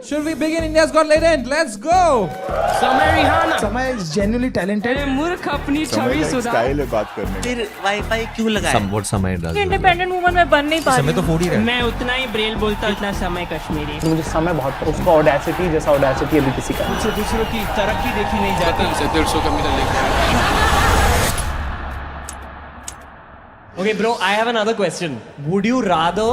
Should we begin India's Got Talent? Let's go! समय Rihanna समय is genuinely talented. मूर्ख अपनी छवि सुधार स्टाइल है बात करने की। फिर वाईफाई क्यों लगाया? बहुत समय डाल इंडिपेंडेंट वुमन में बन नहीं पा समय रही तो फोड़ ही रहा है। मैं उतना ही ब्रेल बोलता उतना समय कश्मीरी मुझे समय बहुत उसका ऑडेसिटी जैसा ऑडेसिटी अभी किसी का नहीं। दूसरों की तरक्की देखी नहीं जाती। Okay, bro, I have another question. Would you rather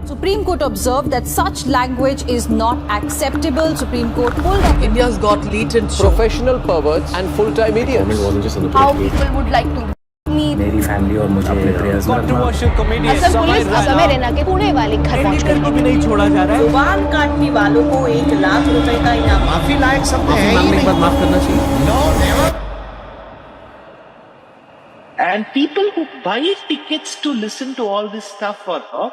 Supreme Court observed that such language is not acceptable. Supreme Court pulled up India's got latent professional perverts and full-time idiots? how people would like to meet. मेरी family और मुझे अपने prayers में Controversial comedian. Police असमय रहना के पुणे वाले घर पहुंच गई। को भी नहीं छोड़ा जा रहा है। जुबान काटने वालों को 1 लाख रुपए का इनाम। माफी लायक सब है ही नहीं। माफ करना चाहिए। And people who buy tickets to listen to all this stuff for her,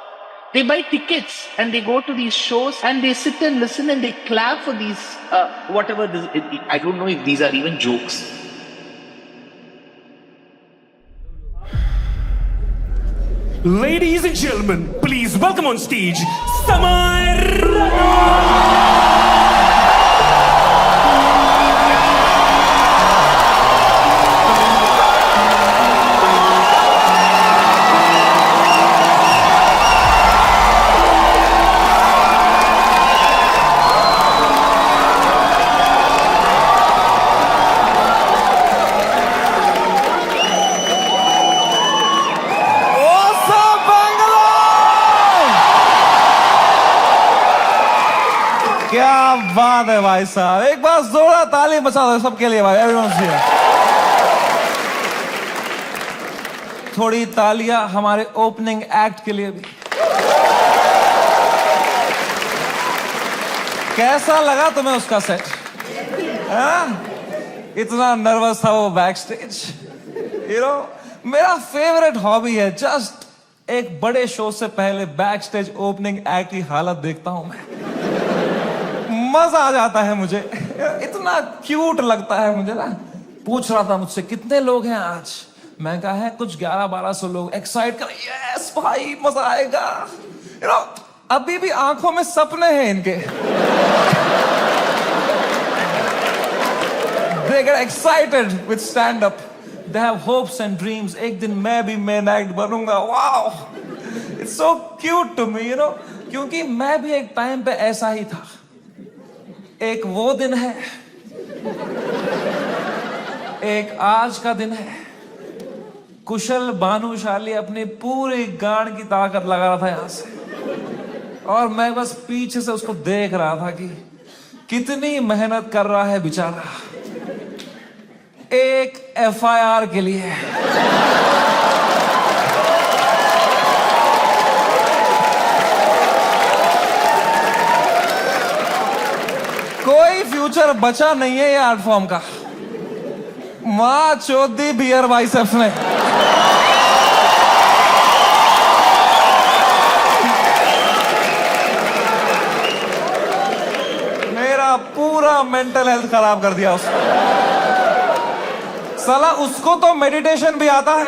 they buy tickets and they go to these shows and they sit and listen and they clap for these whatever this, I don't know if these are even jokes. Ladies and gentlemen, please welcome on stage Samar. क्या बात है भाई साहब, एक बार जोरदार ताली बजा दो सबके लिए भाई, एवरीवन हियर। थोड़ी तालियां हमारे ओपनिंग एक्ट के लिए भी। कैसा लगा तुम्हें उसका सेट? इतना नर्वस था वो बैक स्टेज। मेरा फेवरेट हॉबी है जस्ट एक बड़े शो से पहले बैक स्टेज ओपनिंग एक्ट की हालत देखता हूं मैं, मजा आ जाता है मुझे, इतना क्यूट लगता है मुझे ना। पूछ रहा था मुझसे कितने लोग हैं आज, मैं कहा है कुछ 1100-1200 लोग। एक्साइट कर, यस भाई मजा आएगा। अभी भी आंखों में सपने हैं इनके। They get excited with stand up. They have hopes and dreams. एक दिन मैं भी मेन एक्ट बनूंगा। Wow, it's so cute to me, क्योंकि मैं भी एक टाइम पे ऐसा ही था। एक वो दिन है, एक आज का दिन है। कुशल भानुशाली अपनी पूरी गांड की ताकत लगा रहा था यहां से, और मैं बस पीछे से उसको देख रहा था कि कितनी मेहनत कर रहा है बेचारा एक FIR के लिए। कोई फ्यूचर बचा नहीं है ये आर्ट फॉर्म का। मां चौधी बियर बाइसेप्स ने। मेरा पूरा मेंटल हेल्थ खराब कर दिया उसने। साला उसको तो मेडिटेशन भी आता है,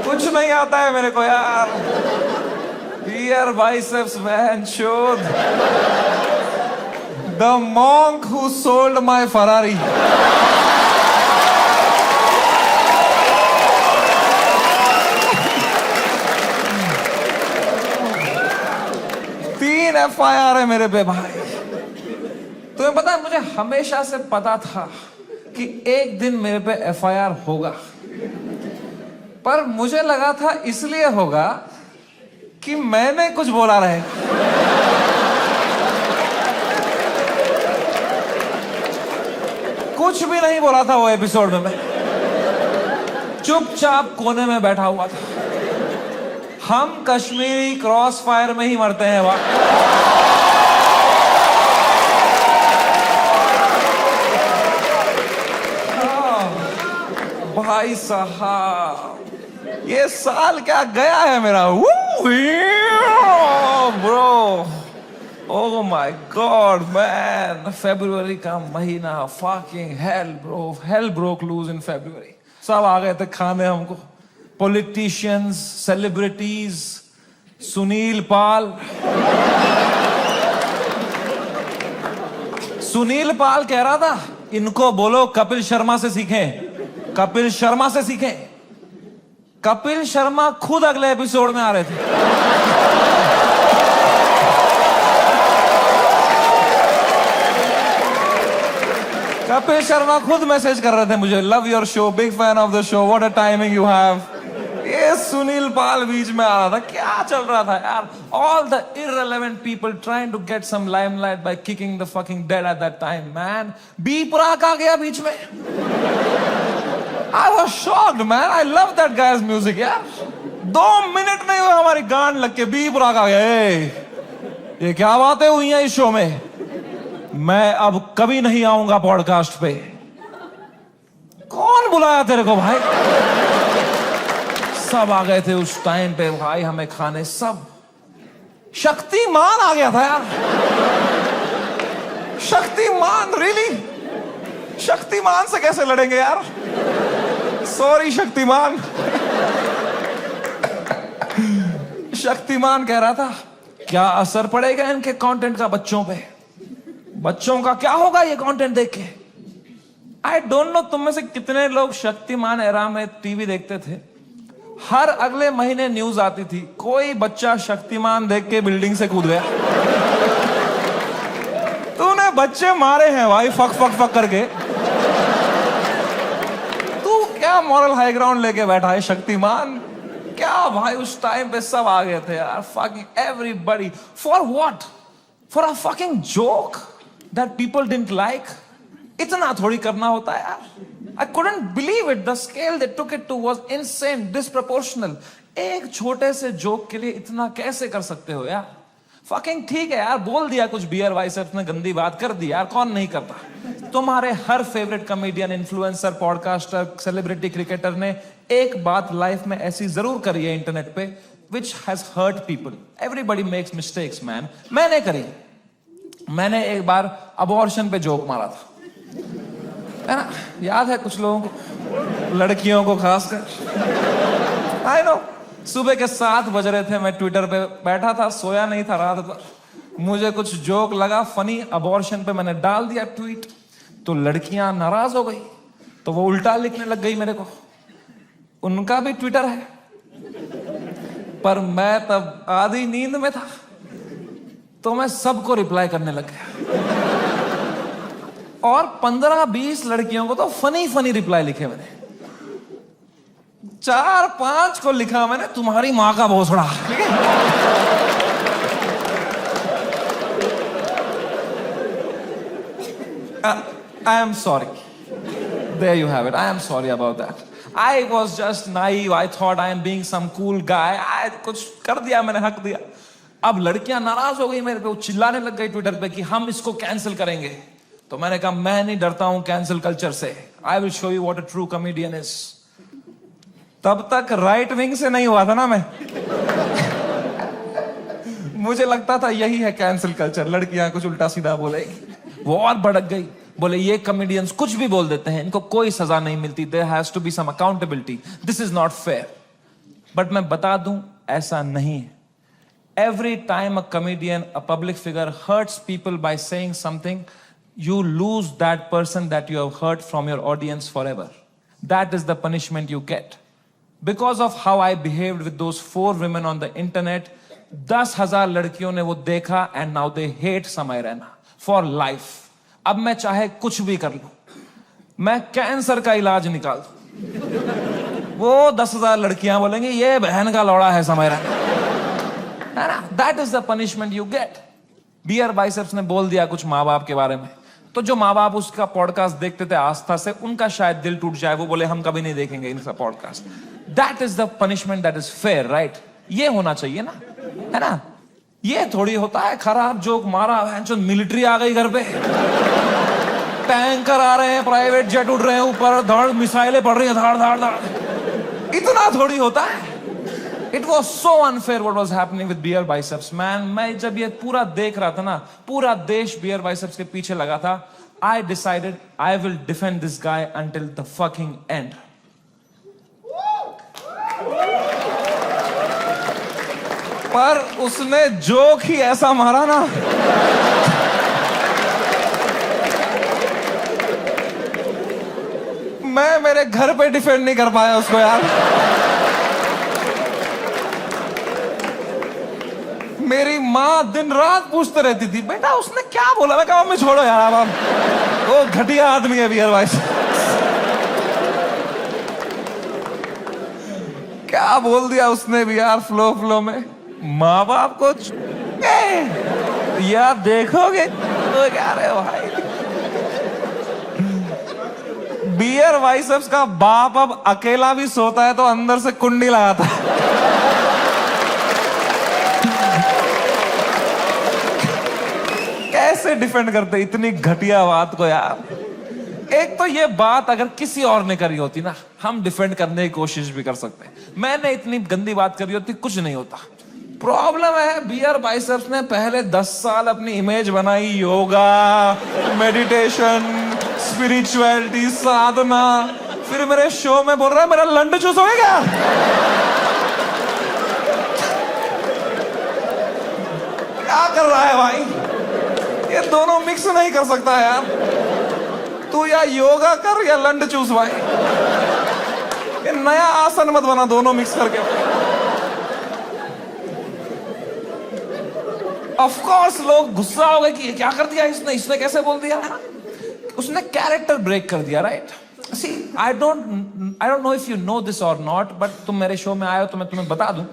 कुछ नहीं आता है मेरे को यार। Beer biceps, man, showed the monk who sold my Ferrari. तीन FIR है मेरे पे भाई। तुम्हें पता है, मुझे हमेशा से पता था कि एक दिन मेरे पे FIR होगा, पर मुझे लगा था इसलिए होगा कि मैंने कुछ बोला रहे। कुछ भी नहीं बोला था वो एपिसोड में, मैं चुपचाप कोने में बैठा हुआ था। हम कश्मीरी क्रॉस फायर में ही मरते हैं वहां। भाई साहब, ये साल क्या गया है मेरा। Bro, oh my god man, फरवरी का महीना, fucking hell bro, hell broke loose in February. सब आ गए थे खाने हमको, पॉलिटिशियंस, सेलिब्रिटीज, सुनील पाल। सुनील पाल कह रहा था इनको बोलो कपिल शर्मा से सीखें, कपिल शर्मा से सीखें। कपिल शर्मा खुद अगले एपिसोड में आ रहे थे। कपिल शर्मा खुद मैसेज कर रहे थे मुझे, love your show, big fan of the show, what a timing you have. ये सुनील पाल बीच में आ रहा था, क्या चल रहा था यार? All the irrelevant people trying to get some limelight by kicking the fucking dead at that time, man. B Praak आ गया बीच में। I was shocked, man. I love that guy's music, यार। 2 मिनट नहीं हुए हमारी गांड लग के बी प्राक आ गया। ये क्या बातें हुई हैं इस शो में? मैं अब कभी नहीं आऊंगा पॉडकास्ट पे। कौन बुलाया तेरे को भाई? सब आ गए थे उस टाइम पे भाई हमें खाने, सब। शक्तिमान आ गया था यार। शक्तिमान, रियली? शक्तिमान से कैसे लड़ेंगे यार? सॉरी शक्तिमान। शक्तिमान कह रहा था क्या असर पड़ेगा इनके कंटेंट का बच्चों पे? बच्चों का क्या होगा ये कंटेंट देख के? आई डोंट नो तुम में से कितने लोग शक्तिमान एरा में टीवी देखते थे। हर अगले महीने न्यूज आती थी कोई बच्चा शक्तिमान देख के बिल्डिंग से कूद गया। तूने बच्चे मारे हैं भाई फक फक फक करके। तू क्या मॉरल हाई ग्राउंड लेके बैठा है शक्तिमान? क्या भाई उस टाइम पे सब आ गए थे यार, fucking everybody. For what? For a fucking joke that people didn't like? इतना थोड़ी करना होता है यार। I couldn't believe it. The scale they took it to was insane, disproportional. एक छोटे से जोक के लिए इतना कैसे कर सकते हो यार? Fucking ठीक है यार, बोल दिया कुछ बियर बाइसेप्स ने गंदी बात कर दी यार, कौन नहीं करता? तुम्हारे हर favourite comedian, influencer, podcaster, celebrity, cricketer ने एक बात लाइफ में ऐसी जरूर करी है इंटरनेट पे, which has hurt people. Everybody makes mistakes, man. मैंने करी। मैंने एक बार अबॉर्शन पे जोक मारा था, है ना? याद है कुछ लोगों को, लड़कियों को खासकर। आई नो, सुबह के 7 बज रहे थे, मैं ट्विटर पे बैठा था, सोया नहीं था रात भर। मुझे कुछ जोक लगा फनी अबॉर्शन पे, मैंने डाल दिया ट्वीट, तो लड़कियां नाराज हो गई, तो वो उल्टा लिखने लग गई मेरे को। उनका भी ट्विटर है, पर मैं तब आधी नींद में था, तो मैं सबको रिप्लाई करने लग गया। और 15-20 लड़कियों को तो फनी फनी रिप्लाई लिखे मैंने। 4-5 को लिखा मैंने तुम्हारी मां का भोसड़ा, ठीक है? I am sorry. There you have it. I am sorry about that. I was just naive. I thought I am being some cool guy. I कुछ कर दिया मैंने, हक दिया। अब लड़कियां नाराज हो गई मेरे पे, वो चिल्लाने लग गई ट्विटर पे कि हम इसको कैंसिल करेंगे। तो मैंने कहा मैं नहीं डरता हूं कैंसिल कल्चर से। I will show you what a true comedian is. तब तक राइट विंग से नहीं हुआ था ना मैं। मुझे लगता था यही है कैंसिल कल्चर, लड़कियां कुछ उल्टा सीधा बोलेगी। वो और भड़क गई, बोले ये कॉमेडियंस कुछ भी बोल देते हैं, इनको कोई सजा नहीं मिलती, there has to be some accountability, this is not fair. But मैं बता दूं ऐसा नहीं है। Every time a comedian, a public figure hurts people by saying something, you lose that person that you have hurt from your audience forever. That is the punishment you get. Because of how I behaved with those 4 women on the internet, 10,000 लड़कियों ने वो देखा and now they hate Samay Raina for life. अब मैं चाहे कुछ भी कर लूं, मैं कैंसर का इलाज निकाल दूं, वो 10,000 लड़कियां बोलेंगी ये बहन का लौड़ा है Samay Raina. That is the punishment you get. Beer Biceps ने बोल दिया कुछ माँ बाप के बारे में, तो जो माँ बाप उसका पॉडकास्ट देखते थे आस्था से, उनका शायद दिल टूट जाए, वो बोले हम कभी नहीं देखेंगे इनका podcast. That is the punishment that is fair, right? ये होना चाहिए ना, है ना? ये थोड़ी होता है खराब जोक मारा, मिलिट्री आ गई घर पे, टैंकर आ रहे हैं, प्राइवेट जेट उड़ रहे हैं ऊपर, धड़ मिसाइलें पड़ रही हैं, धाड़ धाड़ धाड़। इतना थोड़ी होता है। It was so unfair what was happening with beer biceps, man. मैं जब ये पूरा देख रहा था ना, पूरा देश beer biceps के पीछे लगा था, I decided I will defend this guy until the fucking end. पर उसने जोक ही ऐसा मारा ना, मैं मेरे घर पे डिफेंड नहीं कर पाया उसको यार। मेरी माँ दिन रात पूछते रहती थी, बेटा उसने क्या बोला? मैं कहा मम्मी छोड़ो यार, अब वो घटिया आदमी है बियर वाइस। क्या बोल दिया उसने भी यार फ्लो में। माँ बाप को यार देखोगे तो क्या रे भाई, बियर वाइसेप्स का बाप अब अकेला भी सोता है तो अंदर से कुंडी लगाता है। कैसे डिफेंड करते इतनी घटिया बात को यार। एक तो ये बात अगर किसी और ने करी होती ना, हम डिफेंड करने की कोशिश भी कर सकते हैं। मैंने इतनी गंदी बात करी होती, कुछ नहीं होता। प्रॉब्लम है बियर बाइसेप्स ने पहले 10 साल अपनी इमेज बनाई, योगा, मेडिटेशन, स्पिरिचुअलिटी, साधना, फिर मेरे शो में बोल रहा है मेरा लंड चूस हो गया। क्या कर रहा है भाई? ये दोनों मिक्स नहीं कर सकता यार। तू या योगा कर या लंड चूस भाई। ये नया आसन मत बना दोनों मिक्स करके। ऑफ कोर्स लोग गुस्सा हो गए कि क्या कर दिया इसने कैसे बोल दिया है? उसने कैरेक्टर ब्रेक कर दिया, right? See I don't know if you know this और नॉट, बट तुम मेरे शो में आए हो तो मैं तुम्हें बता दूं,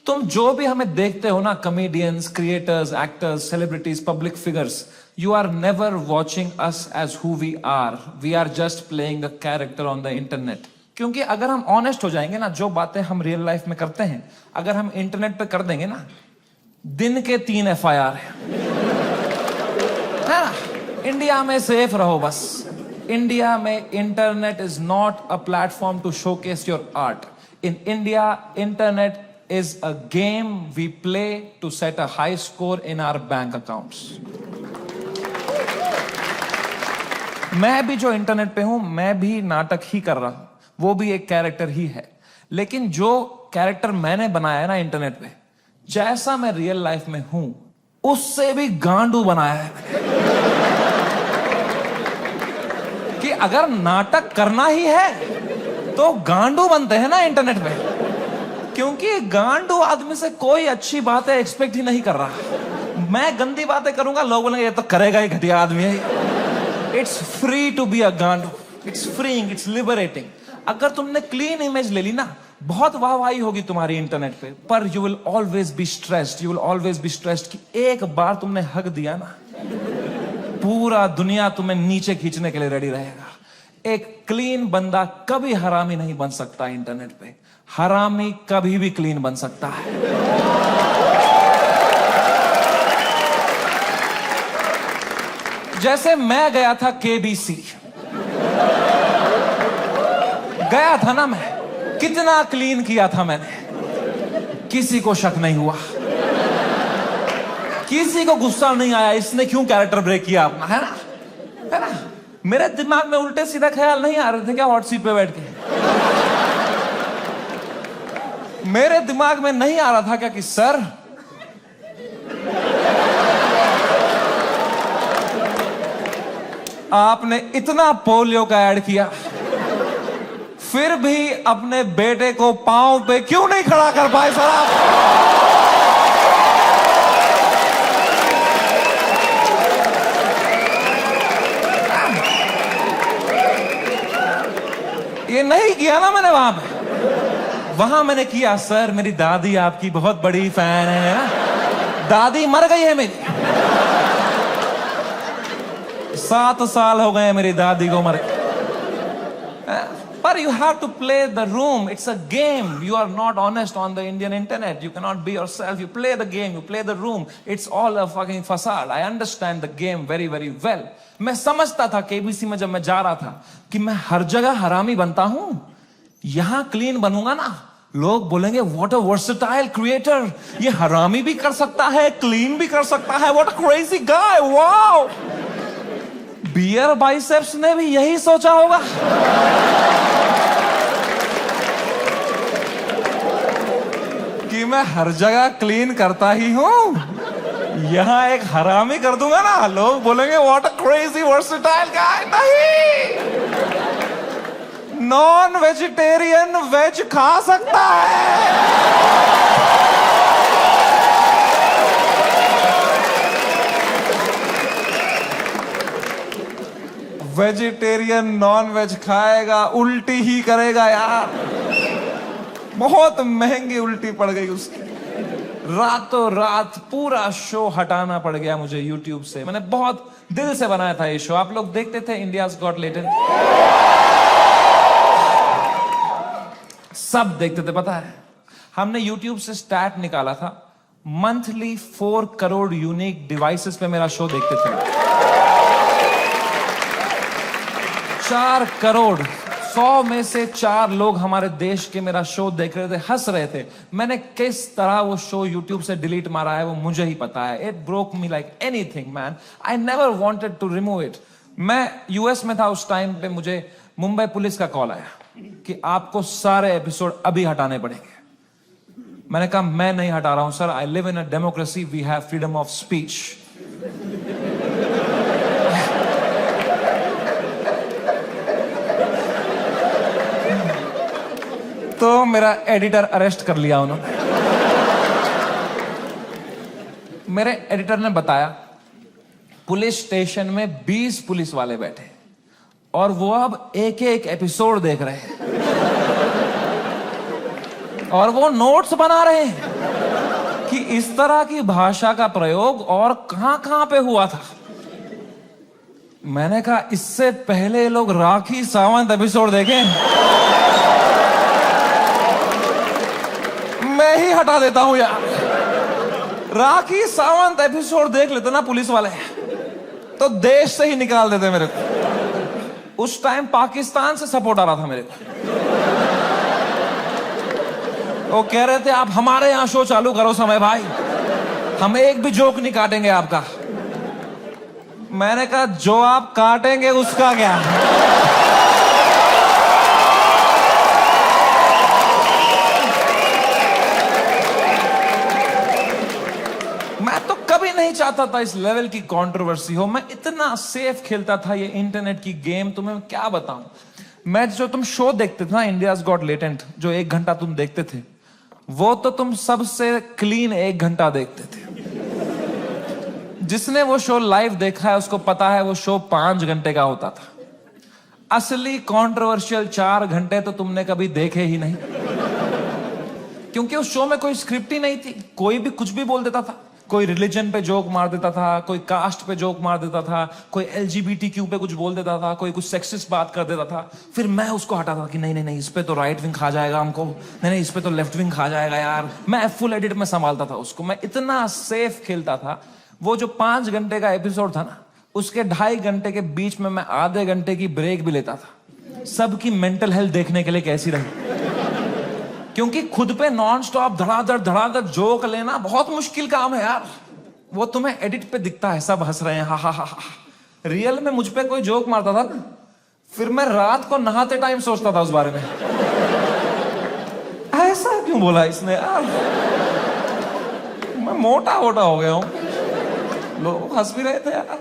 तुम जो भी हमें देखते हो ना, comedians, creators, actors, celebrities, public figures, you are never watching us as who we are just playing a character on the internet। क्योंकि अगर हम ऑनेस्ट हो जाएंगे ना, जो बातें हम रियल लाइफ में करते हैं अगर हम इंटरनेट पे कर देंगे ना, दिन के 3 FIR है ना। इंडिया में सेफ रहो बस। इंडिया में internet is not a platform to showcase your art. In India internet is a game we play to set a high score in our bank accounts। मैं भी जो इंटरनेट पे हूं, मैं भी नाटक ही कर रहा हूं, वो भी एक कैरेक्टर ही है। लेकिन जो कैरेक्टर मैंने बनाया है ना इंटरनेट पे, जैसा मैं रियल लाइफ में हूं उससे भी गांडू बनाया है कि अगर नाटक करना ही है तो गांडू बनते हैं ना इंटरनेट पे। क्योंकि गांडू आदमी से कोई अच्छी बातें एक्सपेक्ट ही नहीं कर रहा। मैं गंदी बातें करूंगा, लोग बोलेंगे ये तो करेगा ही, घटिया आदमी है। It's free to be a गांडू, इट्स फ्रीइंग, इट्स लिबरेटिंग। अगर तुमने क्लीन इमेज ले ली ना, बहुत वाहवाही होगी तुम्हारी इंटरनेट पे, पर you will always be stressed. You will always be stressed कि एक बार तुमने हक दिया ना, पूरा दुनिया तुम्हें नीचे खींचने के लिए रेडी रहेगा। एक क्लीन बंदा कभी हरामी नहीं बन सकता इंटरनेट पे। हरामी कभी भी क्लीन बन सकता है। जैसे मैं गया था KBC, गया था ना मैं, कितना क्लीन किया था मैंने, किसी को शक नहीं हुआ, किसी को गुस्सा नहीं आया इसने क्यों कैरेक्टर ब्रेक किया अपना, है ना? मेरे दिमाग में उल्टे सीधा ख्याल नहीं आ रहे थे क्या हॉट सीट पे बैठ के? मेरे दिमाग में नहीं आ रहा था क्या कि सर आपने इतना पोलियो का ऐड किया, फिर भी अपने बेटे को पांव पे क्यों नहीं खड़ा कर पाए सर आप? ये नहीं किया ना मैंने वहां पे। वहां मैंने किया, सर मेरी दादी आपकी बहुत बड़ी फैन है ना, दादी मर गई है मेरी, 7 साल हो गए मेरी दादी को मर। पर you have to play the room. It's a game. You are not honest on the Indian internet. You cannot be yourself. You play the game. You play the room. It's all a fucking facade. I understand the game very, very well. मैं समझता था KBC में जब मैं जा रहा था कि मैं हर जगह हरामी बनता हूं, यहां क्लीन बनूंगा ना, लोग बोलेंगे व्हाट अ वर्सेटाइल क्रिएटर, ये हरामी भी कर सकता है, क्लीन भी कर सकता है, what a crazy guy, wow. Beer Biceps ने भी यही सोचा होगा। कि मैं हर जगह क्लीन करता ही हूं, यहां एक हरामी कर दूंगा ना, लोग बोलेंगे व्हाट अ क्रेजी वर्सेटाइल गाय। नहीं, नॉन वेजिटेरियन वेज खा सकता है। वेजिटेरियन नॉन वेज खाएगा, उल्टी ही करेगा यार। बहुत महंगी उल्टी पड़ गई उसकी, रातों रात पूरा शो हटाना पड़ गया मुझे YouTube से। मैंने बहुत दिल से बनाया था ये शो। आप लोग देखते थे इंडियाज गॉट टैलेंट? सब देखते थे। पता है, हमने YouTube से स्टैट निकाला था, मंथली 4 करोड़ यूनिक डिवाइसेस पे मेरा शो देखते थे। 4 करोड़, 100 में से 4 लोग हमारे देश के मेरा शो देख रहे थे, हंस रहे थे। मैंने किस तरह वो शो YouTube से डिलीट मारा है वो मुझे ही पता है। It broke me like anything man. I never wanted to remove it. मैं यूएस में था उस टाइम पे, मुझे मुंबई पुलिस का कॉल आया कि आपको सारे एपिसोड अभी हटाने पड़ेंगे। मैंने कहा मैं नहीं हटा रहा हूं sir, I live in a democracy, we have freedom of speech. तो मेरा एडिटर अरेस्ट कर लिया उन्होंने। मेरे एडिटर ने बताया पुलिस स्टेशन में 20 पुलिस वाले बैठे और वो अब एक एक एपिसोड देख रहे हैं और वो नोट्स बना रहे हैं कि इस तरह की भाषा का प्रयोग और कहां कहां पे हुआ था। मैंने कहा इससे पहले लोग राखी सावंत एपिसोड देखें, मैं ही हटा देता हूं यार। राखी सावंत एपिसोड देख लेते ना पुलिस वाले तो देश से ही निकाल देते मेरे को। उस टाइम पाकिस्तान से सपोर्ट आ रहा था मेरे को। वो कह रहे थे आप हमारे यहां शो चालू करो समय भाई, हम एक भी जोक नहीं काटेंगे आपका। मैंने कहा जो आप काटेंगे उसका क्या। मैं तो कभी नहीं चाहता था इस लेवल की कंट्रोवर्सी हो। मैं इतना सेफ खेलता था ये इंटरनेट की गेम, तुम्हें क्या बताऊं। मैं जो तुम शो देखते थे ना इंडियाज गॉट टैलेंट, जो 1 घंटा तुम देखते थे, वो तो तुम सबसे क्लीन 1 घंटा देखते थे। जिसने वो शो लाइव देखा है उसको पता है वो शो 5 घंटे का होता था। असली कंट्रोवर्शियल 4 घंटे तो तुमने कभी देखे ही नहीं, क्योंकि उस शो में कोई स्क्रिप्ट ही नहीं थी। कोई भी कुछ भी बोल देता था, कोई रिलीजन पे जोक मार देता था, कोई कास्ट पे जोक मार देता था, कोई LGBTQ पे कुछ बोल देता था, कोई कुछ सेक्सिस्ट बात कर देता था। फिर मैं उसको हटाता था कि नहीं नहीं नहीं, इस पे तो राइट विंग खा जाएगा हमको, नहीं नहीं इस पे तो लेफ्ट विंग खा जाएगा यार। मैं फुल एडिट में संभालता था उसको। मैं इतना सेफ खेलता था। वो जो 5 घंटे का एपिसोड था ना, उसके 2.5 घंटे के बीच में मैं आधे घंटे की ब्रेक भी लेता था, सबकी मेंटल हेल्थ देखने के लिए कैसी रही। क्योंकि खुद पे नॉन स्टॉप धड़ाधड़ जोक लेना बहुत मुश्किल काम है यार। वो तुम्हें एडिट पे दिखता है सब हंस रहे हैं, हा हा हा हा। रियल में मुझ पे कोई जोक मारता था ना, फिर मैं रात को नहाते टाइम सोचता था उस बारे में, ऐसा क्यों बोला इसने यार, मैं मोटा हो गया हूं। लोग हंस भी रहे थे यार।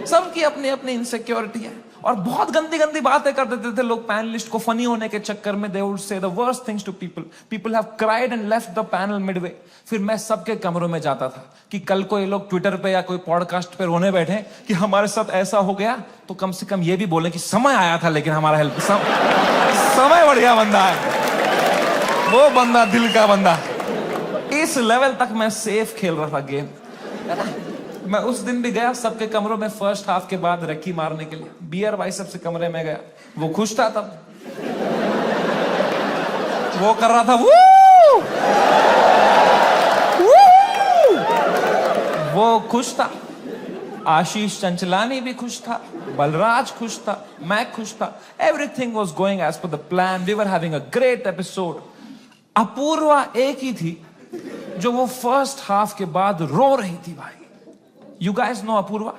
सबकी अपनी अपनी इनसिक्योरिटी है और बहुत गंदी गंदी बातें कर देते थे लोग पैनलिस्ट को फनी होने के चक्कर में। They would say the worst things to people. People have cried and left the panel midway. फिर मैं सबके कमरों में जाता था कि कल को ये लोग ट्विटर पे या कोई पॉडकास्ट पे रोने बैठे कि हमारे साथ ऐसा हो गया, तो कम से कम ये भी बोले कि समय आया था लेकिन हमारा हेल्प समय बढ़िया बंदा है वो, बंदा दिल का बंदा। इस लेवल तक मैं सेफ खेल रहा था गेम। मैं उस दिन भी गया सबके कमरों में फर्स्ट हाफ के बाद रक्की मारने के लिए। बियर बाइसेप से कमरे में गया, वो खुश था तब, वो कर रहा था वू! वो खुश था। आशीष चंचलानी भी खुश था, बलराज खुश था, मैं खुश था। Everything was going as per the plan. We were having a great episode. Apoorva एक ही थी जो वो फर्स्ट हाफ के बाद रो रही थी भाई। You guys know Apurva?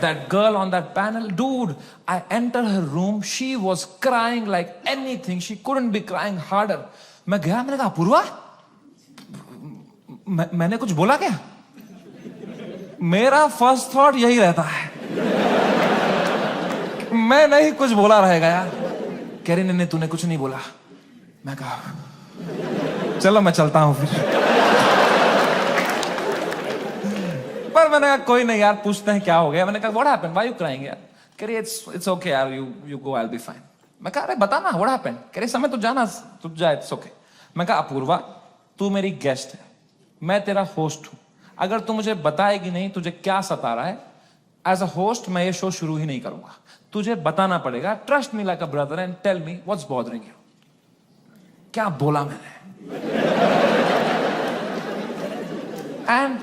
That girl on that panel? Dude, I entered her room. She was crying like anything. She couldn't be crying harder. मैं गया, मैंने कहा अपूर्वा, मैंने कुछ बोला क्या? मेरा फर्स्ट थॉट यही रहता है, मैं नहीं कुछ बोला रहेगा यार। कह रही नहीं तूने कुछ नहीं बोला। मैं कहा चलो मैं चलता हूं फिर। पर मैंने कहा कोई नहीं यार, पूछते हैं क्या हो गया। मैंने कहा what happened, why you crying यार? कह रही इट्स ओके यार, you go, I will be fine. मैं कहा अरे बता ना व्हाट हैपेंड। कह रही समय तू जाना, तू जा, इट्स ओके। मैं कहा अपूर्वा तू मेरी गेस्ट है, मैं तेरा होस्ट हूं, अगर तू मुझे बताएगी नहीं तुझे क्या सता रहा है, एज अ होस्ट मैं ये शो शुरू ही नहीं करूंगा। तुझे बताना पड़ेगा, trust me like a brother and tell me what's bothering you. क्या बोला मैंने? एंड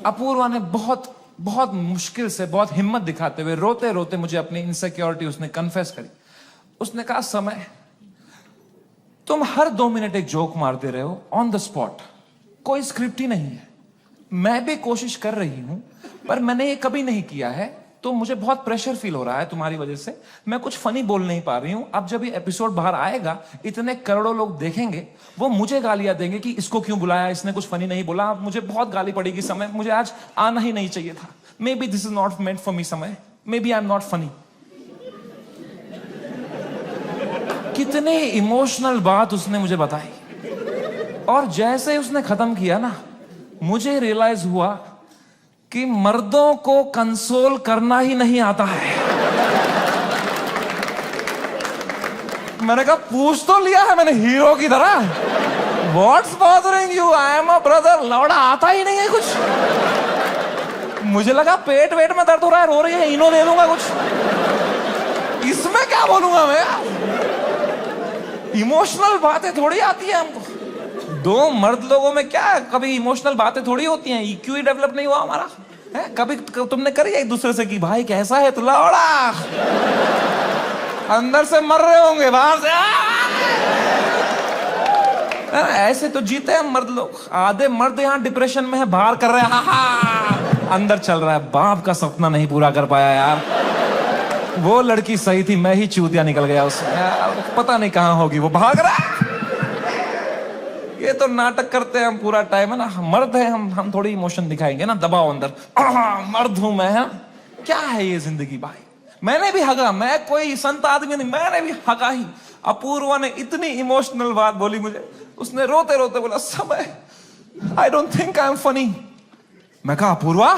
अपूर्वा ने बहुत बहुत मुश्किल से, बहुत हिम्मत दिखाते हुए, रोते रोते मुझे अपनी इनसिक्योरिटी उसने कन्फेस करी। उसने कहा समय तुम हर 2 मिनट एक जोक मारते रहे हो ऑन द स्पॉट, कोई स्क्रिप्ट ही नहीं है। मैं भी कोशिश कर रही हूं पर मैंने ये कभी नहीं किया है, तो मुझे बहुत प्रेशर फील हो रहा है तुम्हारी वजह से, मैं कुछ फनी बोल नहीं पा रही हूं। अब जब ये एपिसोड बाहर आएगा इतने करोड़ों लोग देखेंगे, वो मुझे गालियां देंगे कि इसको क्यों बुलाया, इसने कुछ फनी नहीं बोला। अब मुझे बहुत गाली पड़ेगी समय, मुझे आज आना ही नहीं चाहिए था। Maybe this is not meant for me समय, maybe I am not funny. कितने इमोशनल बात उसने मुझे बताई, और जैसे उसने खत्म किया ना, मुझे रियलाइज हुआ कि मर्दों को कंसोल करना ही नहीं आता है। मैंने कहा पूछ तो लिया है मैंने हीरो की तरह, what's bothering you, I am a brother. लौड़ा आता ही नहीं है कुछ। मुझे लगा पेट वेट में दर्द हो रहा है, रो रही है, इनो दे दूंगा कुछ, इसमें क्या बोलूंगा मैं? इमोशनल बातें थोड़ी आती है हमको। 2 मर्द लोगों में क्या कभी इमोशनल बातें थोड़ी होती हैं? EQ ही डेवलप नहीं हुआ हमारा है? कभी तुमने करी एक दूसरे से कि भाई कैसा है तू? लौड़ा अंदर से मर रहे होंगे, बाहर से ऐसे तो जीते हैं मर्द लोग। आधे मर्द यहाँ डिप्रेशन में है, बाहर कर रहे हैं हा, अंदर चल रहा है बाप का सपना नहीं पूरा कर पाया यार, वो लड़की सही थी, मैं ही चूतिया निकल गया उसमें यार, पता नहीं कहां होगी, वो भाग रहा है। ये तो नाटक करते हैं हम पूरा टाइम, है ना। मर्द है हम थोड़ी इमोशन दिखाएंगे ना, दबाओ अंदर, मर्द हूं मैं, है क्या है ये जिंदगी भाई। मैंने भी हगा, मैं कोई संत आदमी नहीं, मैंने भी हगा ही। अपूर्वा ने इतनी इमोशनल बात बोली मुझे, उसने रोते रोते बोला समय आई don't think I am funny. मैं कहा अपूर्वा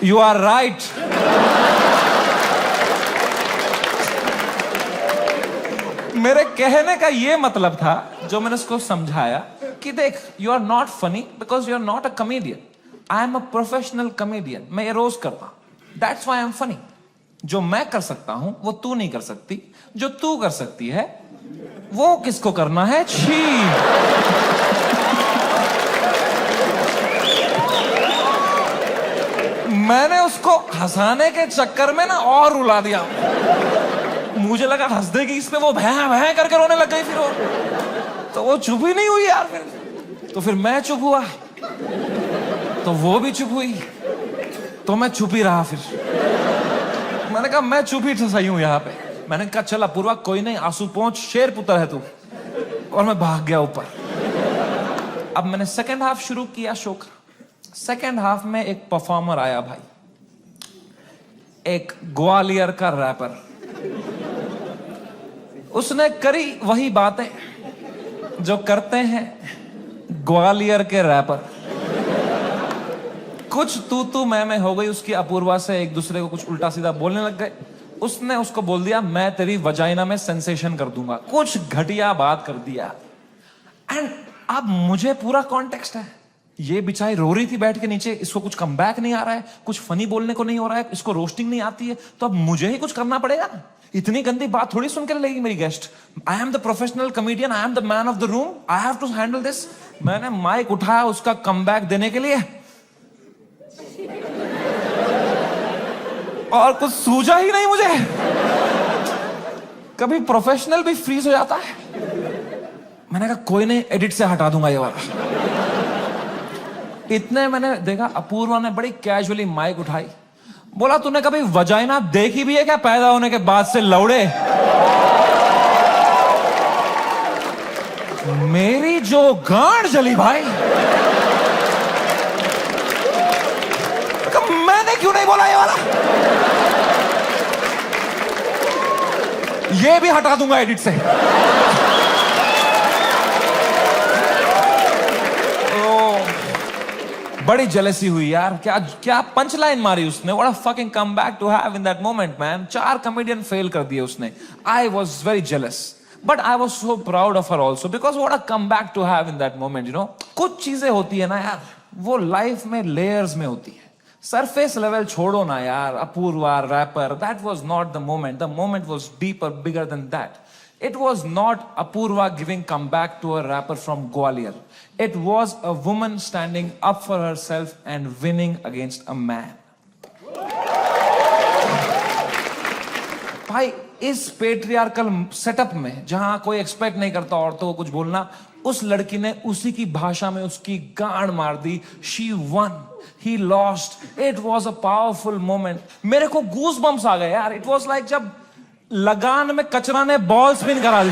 यू आर राइट। मेरे कहने का ये मतलब था, जो मैंने उसको समझाया कि देख you are not funny because you are not a comedian, I am a professional comedian. मैं ये रोज करता हूं, that's why I am funny. जो मैं कर सकता हूं वो तू नहीं कर सकती, जो तू कर सकती है वो किसको करना है? छी। मैंने उसको हंसाने के चक्कर में ना और रुला दिया। मुझे लगा हंस देगी इस पे, वो भैं भैं करके रोने लग गई फिर वो, तो वो चुप ही नहीं हुई यार। तो फिर मैं चुप हुआ, तो वो भी चुप हुई, तो मैं चुप ही रहा। फिर मैंने कहा मैं चुप ही सही हूं यहाँ पे। मैंने कहा चल अपूर्वा कोई नहीं, आंसू पहुंच, शेर पुत्र है तू। और मैं भाग गया ऊपर। अब मैंने सेकेंड हाफ शुरू किया शो का। सेकेंड हाफ में एक परफॉर्मर आया भाई, एक ग्वालियर का रैपर। उसने करी वही बातें जो करते हैं ग्वालियर के रैपर। कुछ तू मैं हो गई उसकी अपूर्वा से, एक दूसरे को कुछ उल्टा सीधा बोलने लग गए। उसने उसको बोल दिया मैं तेरी वजाइना में सेंसेशन कर दूंगा, कुछ घटिया बात कर दिया। एंड अब मुझे पूरा कॉन्टेक्स्ट है, ये बेचारी रो रही थी बैठ के नीचे, इसको कुछ कमबैक नहीं आ रहा है, कुछ फनी बोलने को नहीं हो रहा है, इसको रोस्टिंग नहीं आती है, तो अब मुझे ही कुछ करना पड़ेगा ना। इतनी गंदी बात थोड़ी सुन के लेगी मेरी guest. I am the professional comedian, I am the man of the room, I have to handle this. मैंने माइक उठाया उसका कमबैक देने के लिए, और कुछ सूझा ही नहीं मुझे। कभी प्रोफेशनल भी फ्रीज हो जाता है। मैंने कहा कोई नहीं, एडिट से हटा दूंगा ये वाला। इतने मैंने देखा अपूर्वा ने बड़ी कैजुअली माइक उठाई, बोला तूने कभी वजाइना देखी भी है क्या पैदा होने के बाद से लौड़े? मेरी जो गांड जली भाई, मैंने क्यों नहीं बोला ये वाला? ये भी हटा दूंगा एडिट से। बड़ी जेलसी हुई यार। क्या क्या पंच लाइन मारी उसने। What a fucking comeback to have in that moment man. 4 comedian fail कर दिए उसने। I was very jealous but I was so proud of her also because what a comeback to have in that moment. You know, कुछ चीजें होती है ना यार, वो लाइफ में लेयर्स में होती है। सरफेस लेवल छोड़ो ना यार। Apoorva rapper, that was not the moment was deeper, bigger than that. It was not Apurva giving comeback to a rapper from Gwalior. It was a woman standing up for herself and winning against a man. भाई इस patriarchal setup में जहां कोई expect नहीं करता औरतों को कुछ बोलना, उस लड़की ने उसी की भाषा में उसकी गांड मार दी। She won. He lost. It was a powerful moment. मेरे को गूज बम्स आ गए यार। It was like जब लगान में कचरा ने बॉल स्पिन करा दी।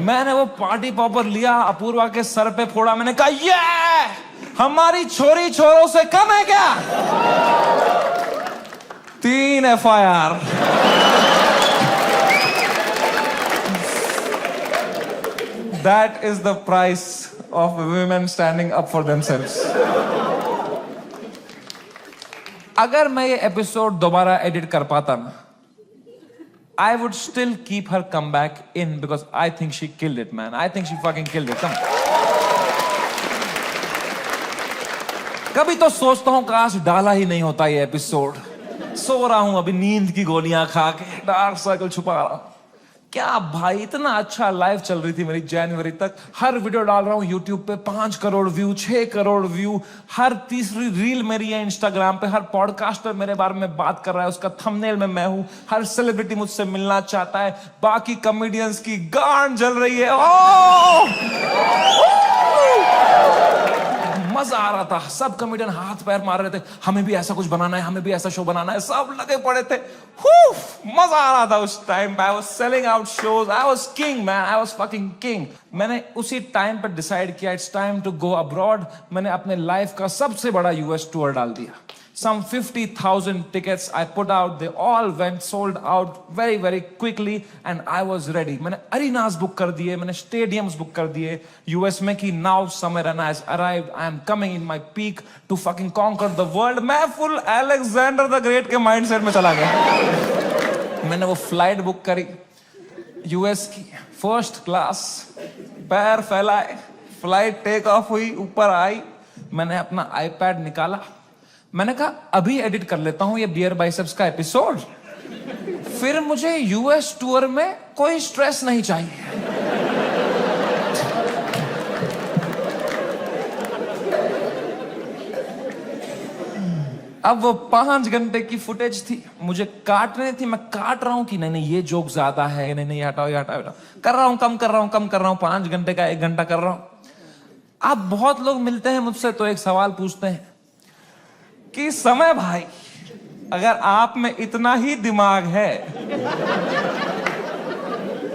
मैंने वो पार्टी पॉपर लिया, अपूर्वा के सर पे फोड़ा। मैंने कहा ये हमारी छोरी छोरों से कम है क्या? 3 FIR। That is the price of women standing up for themselves. अगर मैं ये एपिसोड दोबारा एडिट कर पाता ना, I would still keep her comeback in because I think she killed it, man. I think she fucking killed it. Come. कभी तो सोचता हूं काश डाला ही नहीं होता ये एपिसोड। सो रहा हूं अभी नींद की गोलियां खा के, डार्क सर्कल छुपा रहा हूं। क्या भाई, इतना अच्छा लाइव चल रही थी मेरी जनवरी तक। हर वीडियो डाल रहा हूं यूट्यूब पे, 5 करोड़ व्यू, 6 करोड़ व्यू। हर तीसरी रील मेरी है इंस्टाग्राम पे। हर पॉडकास्टर मेरे बारे में बात कर रहा है, उसका थंबनेल में मैं हूं। हर सेलिब्रिटी मुझसे मिलना चाहता है। बाकी कॉमेडियंस की गांड जल रही है। मजा आ रहा था। सब कॉमेडियन हाथ पैर मार रहे थे, हमें भी ऐसा कुछ बनाना है, हमें भी ऐसा शो बनाना है। सब लगे पड़े थे। मजा आ रहा था उस टाइम पे। I was selling out shows. I was king man. I was fucking king. मैंने उसी टाइम पे डिसाइड किया it's time to go abroad. मैंने अपने लाइफ का सबसे बड़ा यूएस टूर डाल दिया। Some 50,000 tickets I put out. They all went sold out very, very quickly and I was ready. मैंने arenas book कर दिए, मैंने stadiums book कर दिए US में कि now summer and has arrived. I am coming in my peak to fucking conquer the world. मैं full Alexander the Great के mindset में चला गया। मैंने वो flight book करी US की, first class, पैर फैलाए, flight take off हुई, ऊपर आई। मैंने अपना iPad निकाला। मैंने कहा अभी एडिट कर लेता हूं ये बियर बाइसेप्स का एपिसोड, फिर मुझे यूएस टूर में कोई स्ट्रेस नहीं चाहिए। अब वो 5 घंटे की फुटेज थी, मुझे काटने थी। मैं काट रहा हूं कि नहीं नहीं ये जोक ज्यादा है, नहीं नहीं ये हटाओ ये हटाओ, कर रहा हूं, कम कर रहा हूं, कम कर रहा हूं। 5 घंटे का 1 घंटा कर रहा हूं। अब बहुत लोग मिलते हैं मुझसे तो एक सवाल पूछते हैं कि समय भाई, अगर आप में इतना ही दिमाग है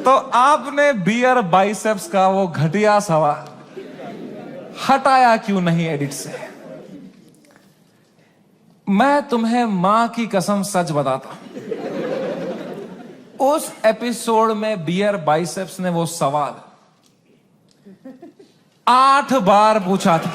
तो आपने बियर बाइसेप्स का वो घटिया सवाल हटाया क्यों नहीं एडिट से? मैं तुम्हें मां की कसम सच बताता हूं, उस एपिसोड में बियर बाइसेप्स ने वो सवाल 8 बार पूछा था।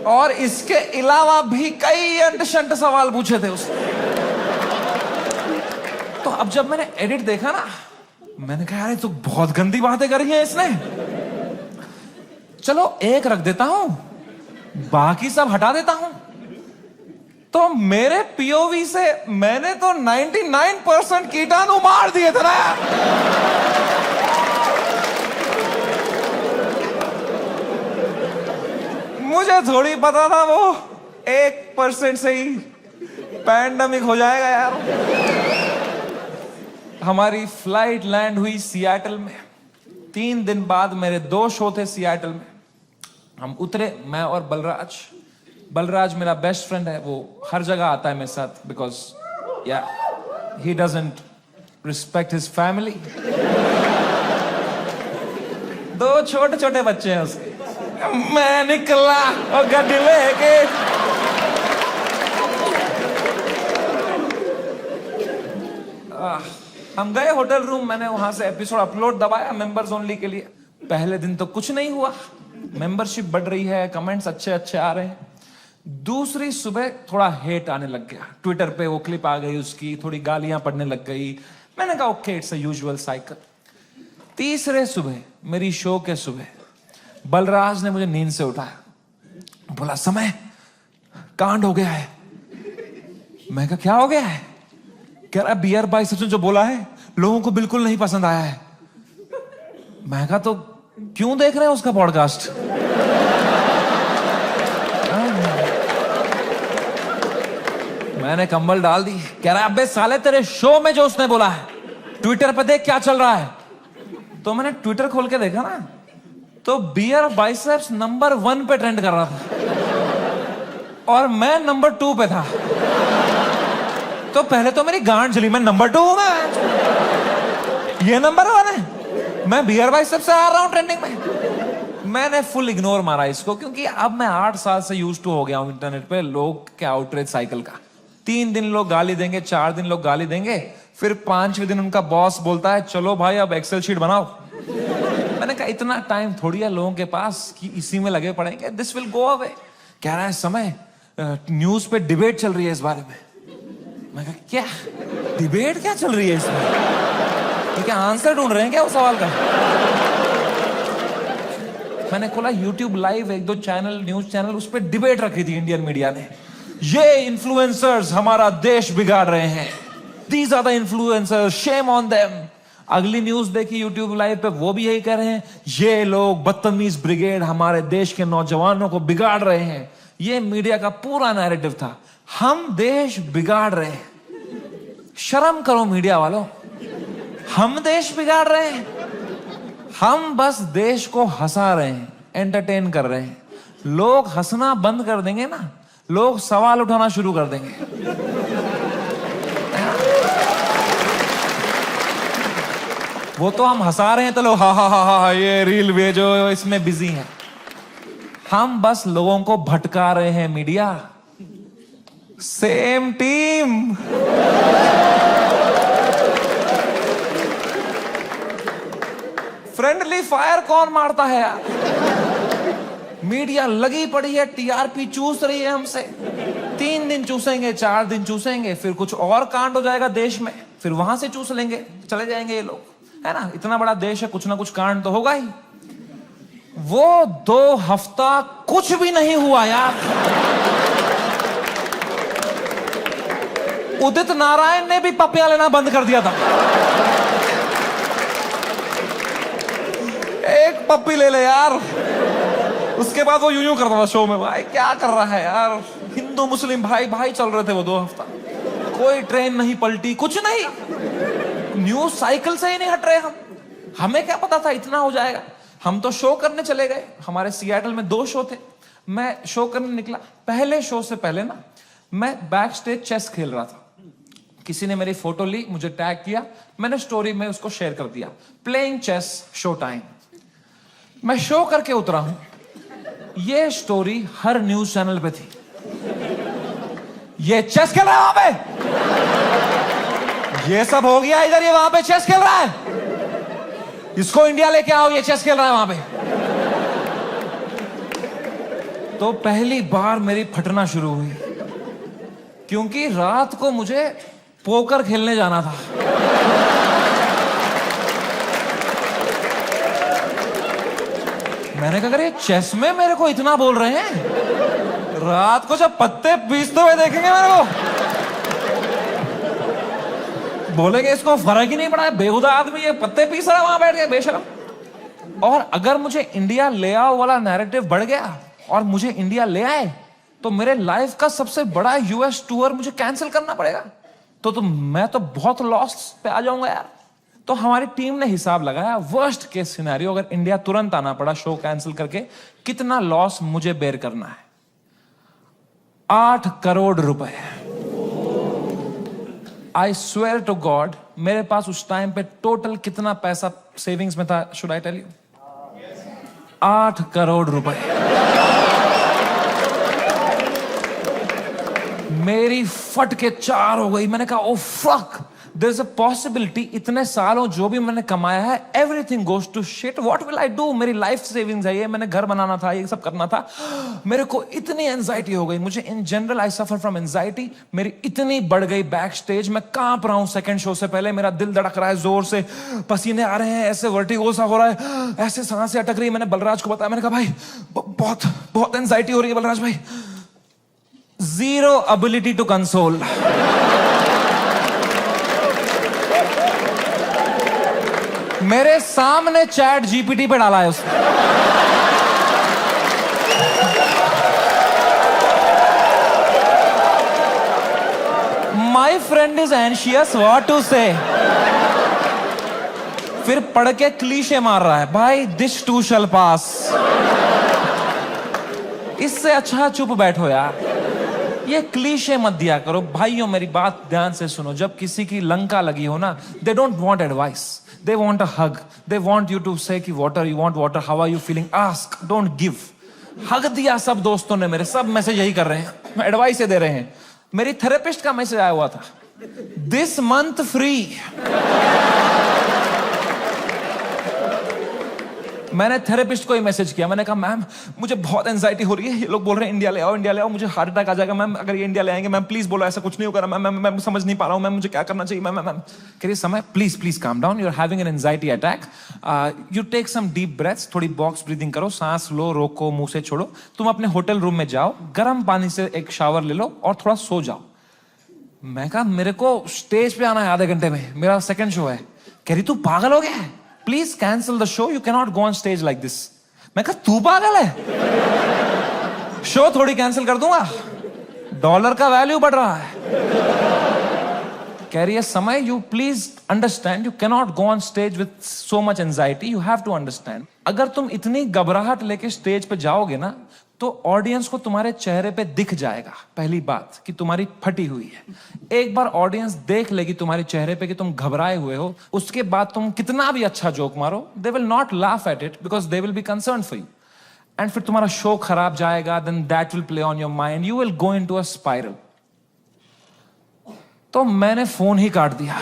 और इसके अलावा भी कई अंट-शंट सवाल पूछे थे उसने। तो अब जब मैंने एडिट देखा ना, मैंने कहा यार ये तो बहुत गंदी बातें करी हैं इसने। चलो एक रख देता हूं, बाकी सब हटा देता हूं। तो मेरे पीओवी से मैंने तो 99% कीटाणु मार दिए थे ना। मुझे थोड़ी पता था वो 1% से ही पैंडेमिक हो जाएगा यार। हमारी फ्लाइट लैंड हुई सियाटल में। 3 दिन बाद मेरे 2 शो थे सियाटल में। हम उतरे, मैं और बलराज मेरा बेस्ट फ्रेंड है, वो हर जगह आता है मेरे साथ, बिकॉज या he doesn't respect his family. 2 छोटे छोटे बच्चे हैं उसके। मैं निकला और गड्डी लेके हम गए होटल रूम। मैंने वहां से एपिसोड अपलोड दबाया मेंबर्स ओनली के लिए। पहले दिन तो कुछ नहीं हुआ, मेंबरशिप बढ़ रही है, कमेंट्स अच्छे अच्छे आ रहे हैं। दूसरी सुबह थोड़ा हेट आने लग गया, ट्विटर पे वो क्लिप आ गई उसकी, थोड़ी गालियां पड़ने लग गई। मैंने कहा okay, it's a usual cycle. तीसरे सुबह, मेरी शो के सुबह, बलराज ने मुझे नींद से उठाया, बोला समय कांड हो गया है। मैं कहा क्या हो गया है? कह रहा बियर बाइसेप्स ने जो बोला है लोगों को बिल्कुल नहीं पसंद आया है। मैं कहा तो क्यों देख रहे हैं उसका पॉडकास्ट? मैंने कंबल डाल दी। कह रहा अबे साले तेरे शो में जो उसने बोला है ट्विटर पे देख क्या चल रहा है। तो मैंने ट्विटर खोल के देखा ना, तो बियर बाइसेप्स नंबर 1 पे ट्रेंड कर रहा था और मैं नंबर 2 पे था। तो पहले तो मेरी गांड जली, मैं नंबर 2 हूं, मैं ये नंबर 1 है, मैं बियर बाइसेप्स से आ रहा हूं ट्रेंडिंग में। मैंने फुल इग्नोर मारा इसको, क्योंकि अब मैं 8 साल से यूज टू हो गया हूं इंटरनेट पे लोग के आउटरीच साइकिल का। 3 दिन लोग गाली देंगे, 4 दिन लोग गाली देंगे, फिर 5वें दिन उनका बॉस बोलता है चलो भाई अब एक्सेल शीट बनाओ। मैंने कहा इतना टाइम थोड़ी है लोगों के पास कि इसी में लगे पड़ेंगे, दिस विल गो अवे। कह रहा है समय न्यूज पे डिबेट चल रही है इस बारे में। मैं कहा क्या डिबेट क्या चल रही है इसमें? तो क्या आंसर ढूंढ रहे हैं क्या उस सवाल का? मैंने खोला YouTube live, 1-2 channel, news channel, उस पर डिबेट रखी थी इंडियन मीडिया ने। ये इन्फ्लुएंसर्स हमारा देश बिगाड़ रहे हैं, these are the influencers, shame on them. अगली न्यूज देखी यूट्यूब लाइव पे, वो भी यही कह रहे हैं ये लोग बदतमीज ब्रिगेड हमारे देश के नौजवानों को बिगाड़ रहे हैं। ये मीडिया का पूरा नैरेटिव था, हम देश बिगाड़ रहे हैं। शर्म करो मीडिया वालों, हम देश बिगाड़ रहे हैं? हम बस देश को हंसा रहे हैं, एंटरटेन कर रहे हैं। लोग हंसना बंद कर देंगे ना, लोग सवाल उठाना शुरू कर देंगे। वो तो हम हंसा रहे हैं तो लोग हा हा हा हा ये रील भेजो, इसमें बिजी हैं। हम बस लोगों को भटका रहे हैं media. Same team. Friendly fire कौन मारता है यार? मीडिया लगी पड़ी है, टीआरपी चूस रही है हमसे। 3 दिन चूसेंगे, 4 दिन चूसेंगे, फिर कुछ और कांड हो जाएगा देश में, फिर वहां से चूस लेंगे, चले जाएंगे ये लोग, है ना? इतना बड़ा देश है, कुछ ना कुछ कांड तो होगा ही। वो 2 हफ्ता कुछ भी नहीं हुआ यार। उदित नारायण ने भी पपियां लेना बंद कर दिया था। एक पप्पी ले ले यार, उसके बाद वो यूं करता था शो में, भाई क्या कर रहा है यार? हिंदू मुस्लिम भाई भाई चल रहे थे वो 2 हफ्ता, कोई ट्रेन नहीं पलटी, कुछ नहीं, न्यूज साइकिल से ही नहीं हट रहे हम। हमें क्या पता था इतना हो जाएगा? हम तो शो करने चले गए। हमारे सियाटल में 2 शो थे, मैं शो करने निकला। पहले शो से पहले ना मैं बैक स्टेज चेस खेल रहा था। किसी ने मेरी फोटो ली, मुझे टैग किया, मैंने स्टोरी में उसको शेयर कर दिया, प्लेइंग चेस शो टाइम। मैं शो करके उतरा हूं, ये स्टोरी हर न्यूज चैनल पे थी। ये चेस खेल रहा है वहां पे, ये सब हो गया इधर, ये वहां पे चेस खेल रहा है, इसको इंडिया लेके आओ, ये चेस खेल रहा है वहां पे। तो पहली बार मेरी फटना शुरू हुई, क्योंकि रात को मुझे पोकर खेलने जाना था। मैंने कहा अरे चेस में मेरे को इतना बोल रहे हैं, रात को जब पत्ते पीसते हुए देखेंगे मेरे को, बोलेंगे इसको फर्क ही नहीं पड़ा है, बेहुदा आदमी ये पत्ते पीस रहा है वहां बैठ के, बेशरम। और अगर मुझे इंडिया ले आओ वाला नैरेटिव बढ़ गया और मुझे इंडिया ले आए, तो मेरे लाइफ का सबसे बड़ा यूएस टूर मुझे कैंसिल करना पड़ेगा। तो मैं तो बहुत लॉस पे आ जाऊंगा यार। तो हमारी टीम ने हिसाब लगाया, वर्स्ट केस सिनेरियो अगर इंडिया तुरंत आना पड़ा शो कैंसिल करके, कितना लॉस मुझे बेयर करना है? 8 करोड़ रुपए। आई स्वेयर टू गॉड, मेरे पास उस टाइम पे टोटल कितना पैसा सेविंग्स में था, should I tell you? 8 crore रुपए। मेरी फट के 4 हो गई। मैंने कहा oh fuck, there is a possibility इतने सालों जो भी मैंने कमाया है everything goes to shit, what will I do? मेरी लाइफ सेविंग्स है ये, मैंने घर बनाना था, ये सब करना था। मेरे को इतनी एंजाइटी हो गई। मुझे in general I suffer from anxiety. मेरी इतनी बढ़ गई बैक स्टेज, मैं कांप रहा हूं सेकंड शो से पहले, मेरा दिल धड़क रहा है जोर से, पसीने आ रहे हैं, ऐसे वर्टिगो सा हो रहा है, ऐसे सांसें अटक रही है। मैंने बलराज को बताया, मैंने कहा भाई बहुत बहुत एंजाइटी हो रही है बलराज भाई। Zero ability to console. मेरे सामने चैट जीपीटी पे डाला है उसने। My friend is anxious, what to say? फिर पढ़ के क्लीशे मार रहा है, भाई this too shall pass. इससे अच्छा चुप बैठो यार, ये क्लीशे मत दिया करो। भाइयों मेरी बात ध्यान से सुनो, जब किसी की लंका लगी हो ना, they don't want advice, they want a hug, they want you to say कि water, you want water, how are you feeling, ask, don't give. Hug दिया सब दोस्तों ने मेरे, सब मैसेज यही कर रहे हैं, एडवाइस दे रहे हैं। मेरी थेरेपिस्ट का मैसेज आया हुआ था, दिस मंथ फ्री। मैंने थेरेपिस्ट को ही मैसेज किया, मैंने कहा मैम मुझे बहुत एंजाइटी हो रही है, ये लोग बोल रहे हैं इंडिया ले आओ, इंडिया ले आओ, मुझे हार्ट अटैक आ जाएगा मैम अगर ये इंडिया ले आएंगे, मैम प्लीज बोलो ऐसा कुछ नहीं होगा मैम, मैं समझ नहीं पा रहा हूँ मैम, मुझे क्या करना चाहिए मैम। मैम कह रही Samay please calm down, you are having an anxiety attack, you take some deep breaths, थोड़ी बॉक्स ब्रीदिंग करो, सांस लो, रोको, मुंह से छोड़ो, तुम अपने होटल रूम में जाओ, गर्म पानी से एक शावर ले लो और थोड़ा सो जाओ। मैं कहा मेरे को स्टेज पे आना है आधे घंटे में, मेरा सेकंड शो है। कह रही तू पागल हो गया है, please cancel the show, you can not go on stage like this. मैं कहा तू पागल है, शो थोड़ी कैंसिल कर दूंगा, डॉलर का वैल्यू बढ़ रहा है। कह रही है Samay you please understand, you can not go on stage with so much anxiety, you have to understand. अगर तुम इतनी घबराहट लेके स्टेज पे जाओगे ना, तो ऑडियंस को तुम्हारे चेहरे पे दिख जाएगा पहली बात कि तुम्हारी फटी हुई है। एक बार ऑडियंस देख लेगी तुम्हारे चेहरे पे कि तुम घबराए हुए हो, उसके बाद तुम कितना भी अच्छा जोक मारो, they will not laugh at it because they will be concern for you, and फिर तुम्हारा शो खराब जाएगा, then that will play on your mind, you will go into a spiral. तो मैंने फोन ही काट दिया।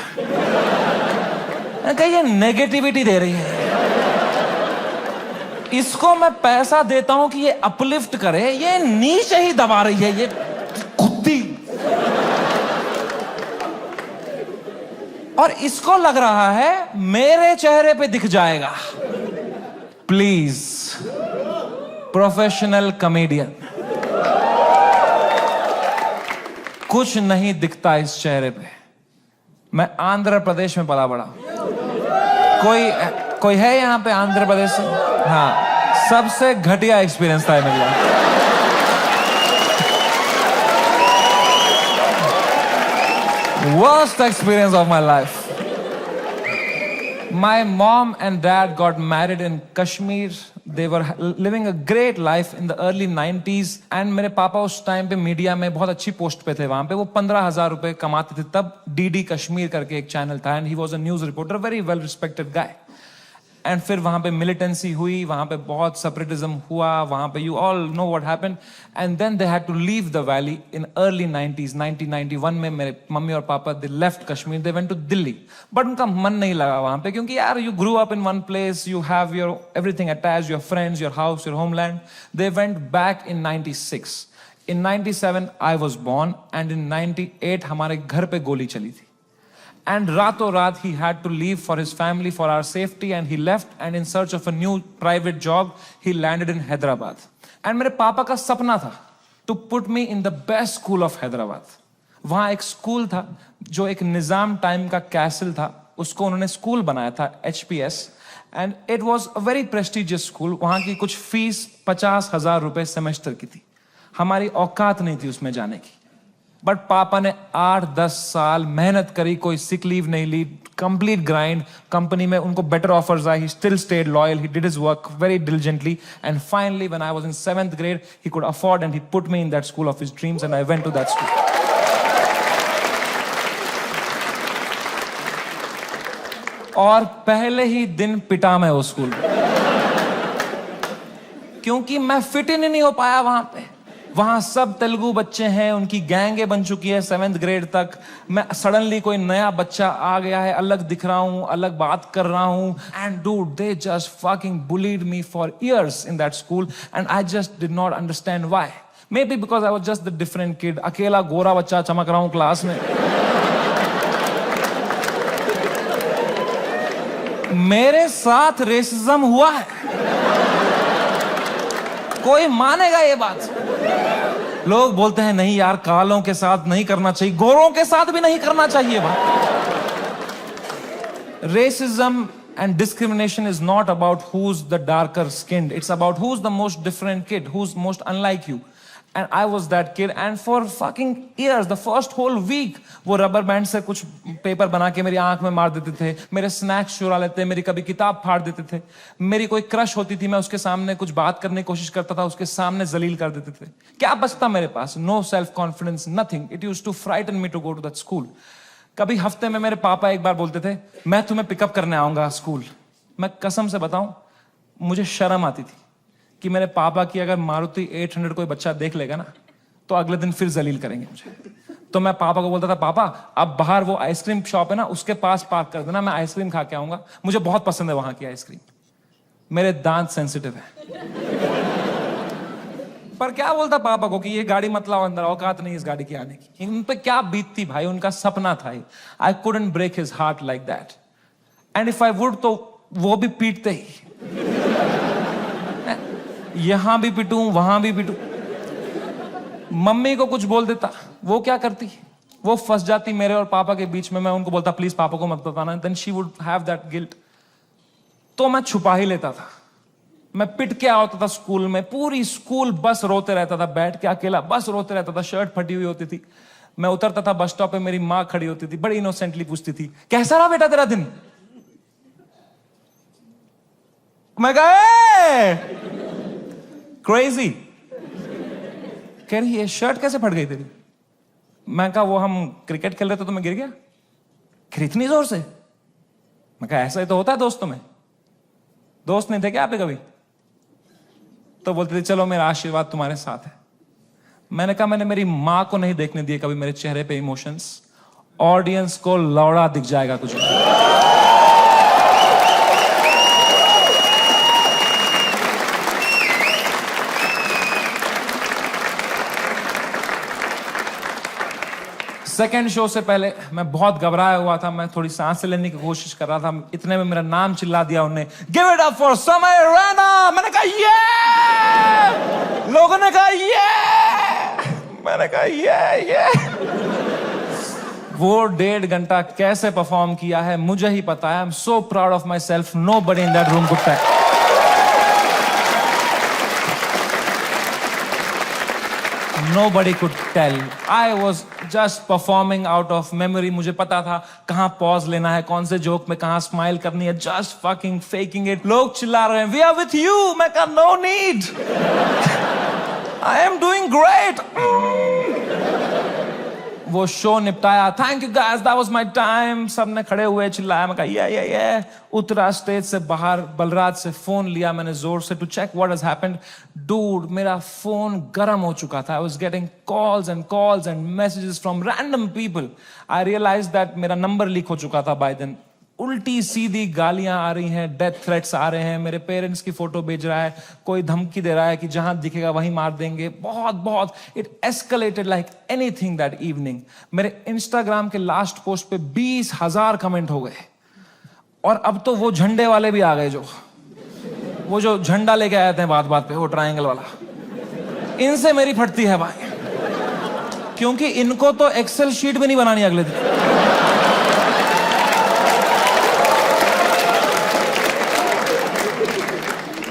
मैंने कहा ये नेगेटिविटी दे रही है, इसको मैं पैसा देता हूं कि ये अपलिफ्ट करे, ये नीचे ही दबा रही है, ये कुत्ती। और इसको लग रहा है मेरे चेहरे पे दिख जाएगा। प्लीज प्रोफेशनल कॉमेडियन, कुछ नहीं दिखता इस चेहरे पे। मैं आंध्र प्रदेश में पला बड़ा। कोई है यहां पे आंध्र प्रदेश से? हाँ, सबसे घटिया एक्सपीरियंस था मेरे लिए। Worst experience of my life. My mom and dad got married in Kashmir. They were living a great life in the early 90s. And मेरे पापा उस टाइम पे मीडिया में बहुत अच्छी पोस्ट पे थे वहां पे। वो 15,000 रुपए कमाते थे तब। DD कश्मीर करके एक चैनल था and he was a news reporter, very well respected guy. And फिर वहां पे मिलिटेंसी हुई, वहां पे बहुत सेपरेटिज्म हुआ, वहां पे you all know what happened, and then they had to leave the valley in early 90s। 1991 में मेरे मम्मी और पापा they left Kashmir, they went to Delhi, but उनका मन नहीं लगा वहां पे, क्योंकि यार you grew up in one place, you have your everything attached, your friends, your house, your homeland. They went back in 96। In 97 I was born and in 98 हमारे घर पे गोली चली थी। And rato raat he had to leave for his family, for our safety, and he left, and in search of a new private job, he landed in Hyderabad. And मेरे पापा का सपना था to put me in the best school of Hyderabad. वहाँ एक school था जो एक निजाम टाइम का कैसल था, उसको उन्होंने स्कूल बनाया था, HPS, and it was a very prestigious school. वहाँ की कुछ फीस 50,000 रुपए सेमेस्टर की थी, हमारी औकात नहीं थी उसमें जाने की। बट पापा ने 8-10 साल मेहनत करी, कोई सिक लीव नहीं ली, कंप्लीट ग्राइंड. कंपनी में उनको बेटर ऑफर्स आई. He still stayed loyal. He did his work very diligently. And finally when I was in 7th grade, he could afford and he put me in that school of his dreams and I went to that school. और पहले ही दिन पिटा मैं उस school में, क्योंकि मैं fit in नहीं हो पाया वहां पे. वहां सब तेलुगु बच्चे हैं, उनकी गैंगें बन चुकी है 7th grade तक. मैं सडनली कोई नया बच्चा आ गया है, अलग दिख रहा हूं, अलग बात कर रहा हूं. And dude, they just fucking bullied me for years in that school and I just did not understand why. May be because I was just the different kid. अकेला गोरा बच्चा चमक रहा हूं क्लास में. मेरे साथ रेसिज्म हुआ है, कोई मानेगा ये बात? लोग बोलते हैं नहीं यार, कालों के साथ नहीं करना चाहिए, गोरों के साथ भी नहीं करना चाहिए. बात racism and discrimination is not about who's the darker skinned. It's about who's the most different kid, who's most unlike you. And I was that kid. And for fucking years, the first whole week, वो rubber band से कुछ paper बना के मेरी आंख में मार देते थे, मेरे स्नैक्स चुरा लेते, मेरी कभी किताब फाड़ देते थे. मेरी कोई क्रश होती थी, मैं उसके सामने कुछ बात करने की कोशिश करता था, उसके सामने जलील कर देते थे. क्या बचता मेरे पास? No self confidence, nothing. It used to frighten me to go to that school. कभी हफ्ते में मेरे पापा एक बार बोलते थे, मैं तुम्हें पिकअप करने आऊंगा स्कूल. मैं कसम से बताऊं, मुझे शर्म आती थी कि मेरे पापा की अगर मारुति 800 कोई बच्चा देख लेगा ना, तो अगले दिन फिर जलील करेंगे मुझे. तो मैं पापा को बोलता था, पापा अब बाहर वो आइसक्रीम शॉप है ना, उसके पास पार्क कर देना, मैं आइसक्रीम खा के आऊंगा, मुझे बहुत पसंद है वहां की आइसक्रीम. मेरे दांत सेंसिटिव है. पर क्या बोलता पापा को कि ये गाड़ी मत लाओ अंदर, औकात नहीं इस गाड़ी की आने की. उन पे क्या बीतती भाई, उनका सपना था. I couldn't break his heart like that. And if I would, तो वो भी पीटते ही. यहां भी पिटूं, वहां भी पिटूं. मम्मी को कुछ बोल देता, वो क्या करती, वो फंस जाती मेरे और पापा के बीच में. मैं उनको बोलता प्लीज पापा को मत बताना. Then she would have that guilt. तो मैं छुपा ही लेता था. मैं पिट के आता था स्कूल में. पूरी स्कूल बस रोते रहता था, बैठ के अकेला बस रोते रहता था. शर्ट फटी हुई होती थी. मैं उतरता था बस स्टॉप पे, मेरी माँ खड़ी होती थी, बड़ी इनोसेंटली पूछती थी, कैसा रहा बेटा तेरा दिन? मैं कहा क्रेजी. कह रही ये शर्ट कैसे फट गई तेरी? मैं कहा वो हम क्रिकेट खेल रहे थे तो मैं गिर गया. इतनी जोर से? मैं कहा ऐसा ही तो होता है दोस्तों में. दोस्त नहीं थे क्या आपके कभी? तो बोलते थे चलो मेरा आशीर्वाद तुम्हारे साथ है. मैंने कहा मैंने मेरी मां को नहीं देखने दिए कभी मेरे चेहरे पे इमोशंस. ऑडियंस को लौड़ा दिख जाएगा कुछ. सेकेंड शो से पहले मैं बहुत घबराया हुआ था. मैं थोड़ी सांस लेने की कोशिश कर रहा था. इतने में मेरा नाम चिल्ला दिया उन्होंने, गिव इट अप फॉर समय रैना. मैंने कहा ये. लोगों ने कहा ये. मैंने कहा ये. वो 1.5 घंटा कैसे परफॉर्म किया है मुझे ही पता है. I am so proud of myself. Nobody in that room could tell. Nobody could tell. I was just performing out of memory. मुझे पता था कहाँ पॉज लेना है, कौन से जोक में कहाँ स्माइल करनी है. Just fucking faking it. लोग चिल्ला रहे हैं, We are with you. मैं कहा No need. I am doing great. वो शो निपटाया. Thank you guys. That was my time. सबने खड़े हुए चिल्लाया. मैं कहा yeah. उतरा स्टेज से बाहर. बलराज से फोन लिया मैंने जोर से to check what has happened. Dude, मेरा फोन गर्म हो चुका था. I was getting calls and messages from random people. I realized that मेरा नंबर लीक हो चुका था by then. उल्टी सीधी गालियां आ रही हैं, डेथ थ्रेट्स आ रहे हैं. मेरे पेरेंट्स की फोटो भेज रहा है, कोई धमकी दे रहा है कि जहां दिखेगा वहीं मार देंगे. बहुत it escalated like anything that evening. मेरे इंस्टाग्राम के लास्ट पोस्ट पे 20,000 कमेंट हो गए. और अब तो वो झंडे वाले भी आ गए, वो जो झंडा लेके आए थे बात पे, वो ट्रायंगल वाला. इनसे मेरी फटती है भाई, क्योंकि इनको तो एक्सेल शीट भी नहीं बनानी अगले दिन.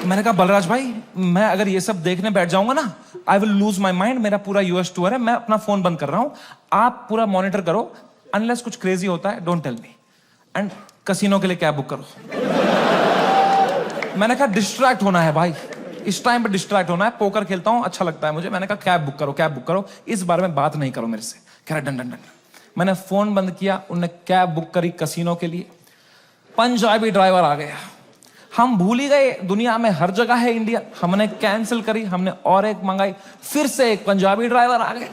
मैंने कहा बलराज भाई, मैं अगर ये सब देखने बैठ जाऊंगा ना, I will lose my mind. मेरा पूरा यूएस टूर है, मैं अपना फोन बंद कर रहा हूं, आप पूरा मॉनिटर करो, अनलेस कुछ क्रेजी होता है don't tell me, and casino के लिए कैब बुक करो। मैंने कहा डिस्ट्रैक्ट होना है भाई, इस टाइम पे डिस्ट्रैक्ट होना है, पोकर खेलता हूं, अच्छा लगता है मुझे। मैंने कहा कैब बुक करो, कैब बुक करो, इस बारे में बात नहीं करो मेरे से। कह रहा डन डन डन। मैंने फोन बंद किया, उनने कैब बुक करी कसिनो के लिए। पंजाबी ड्राइवर आ गया, हम भूल ही गए दुनिया में हर जगह है इंडियन। हमने कैंसिल करी, हमने और एक मंगाई, फिर से एक पंजाबी ड्राइवर आ गया।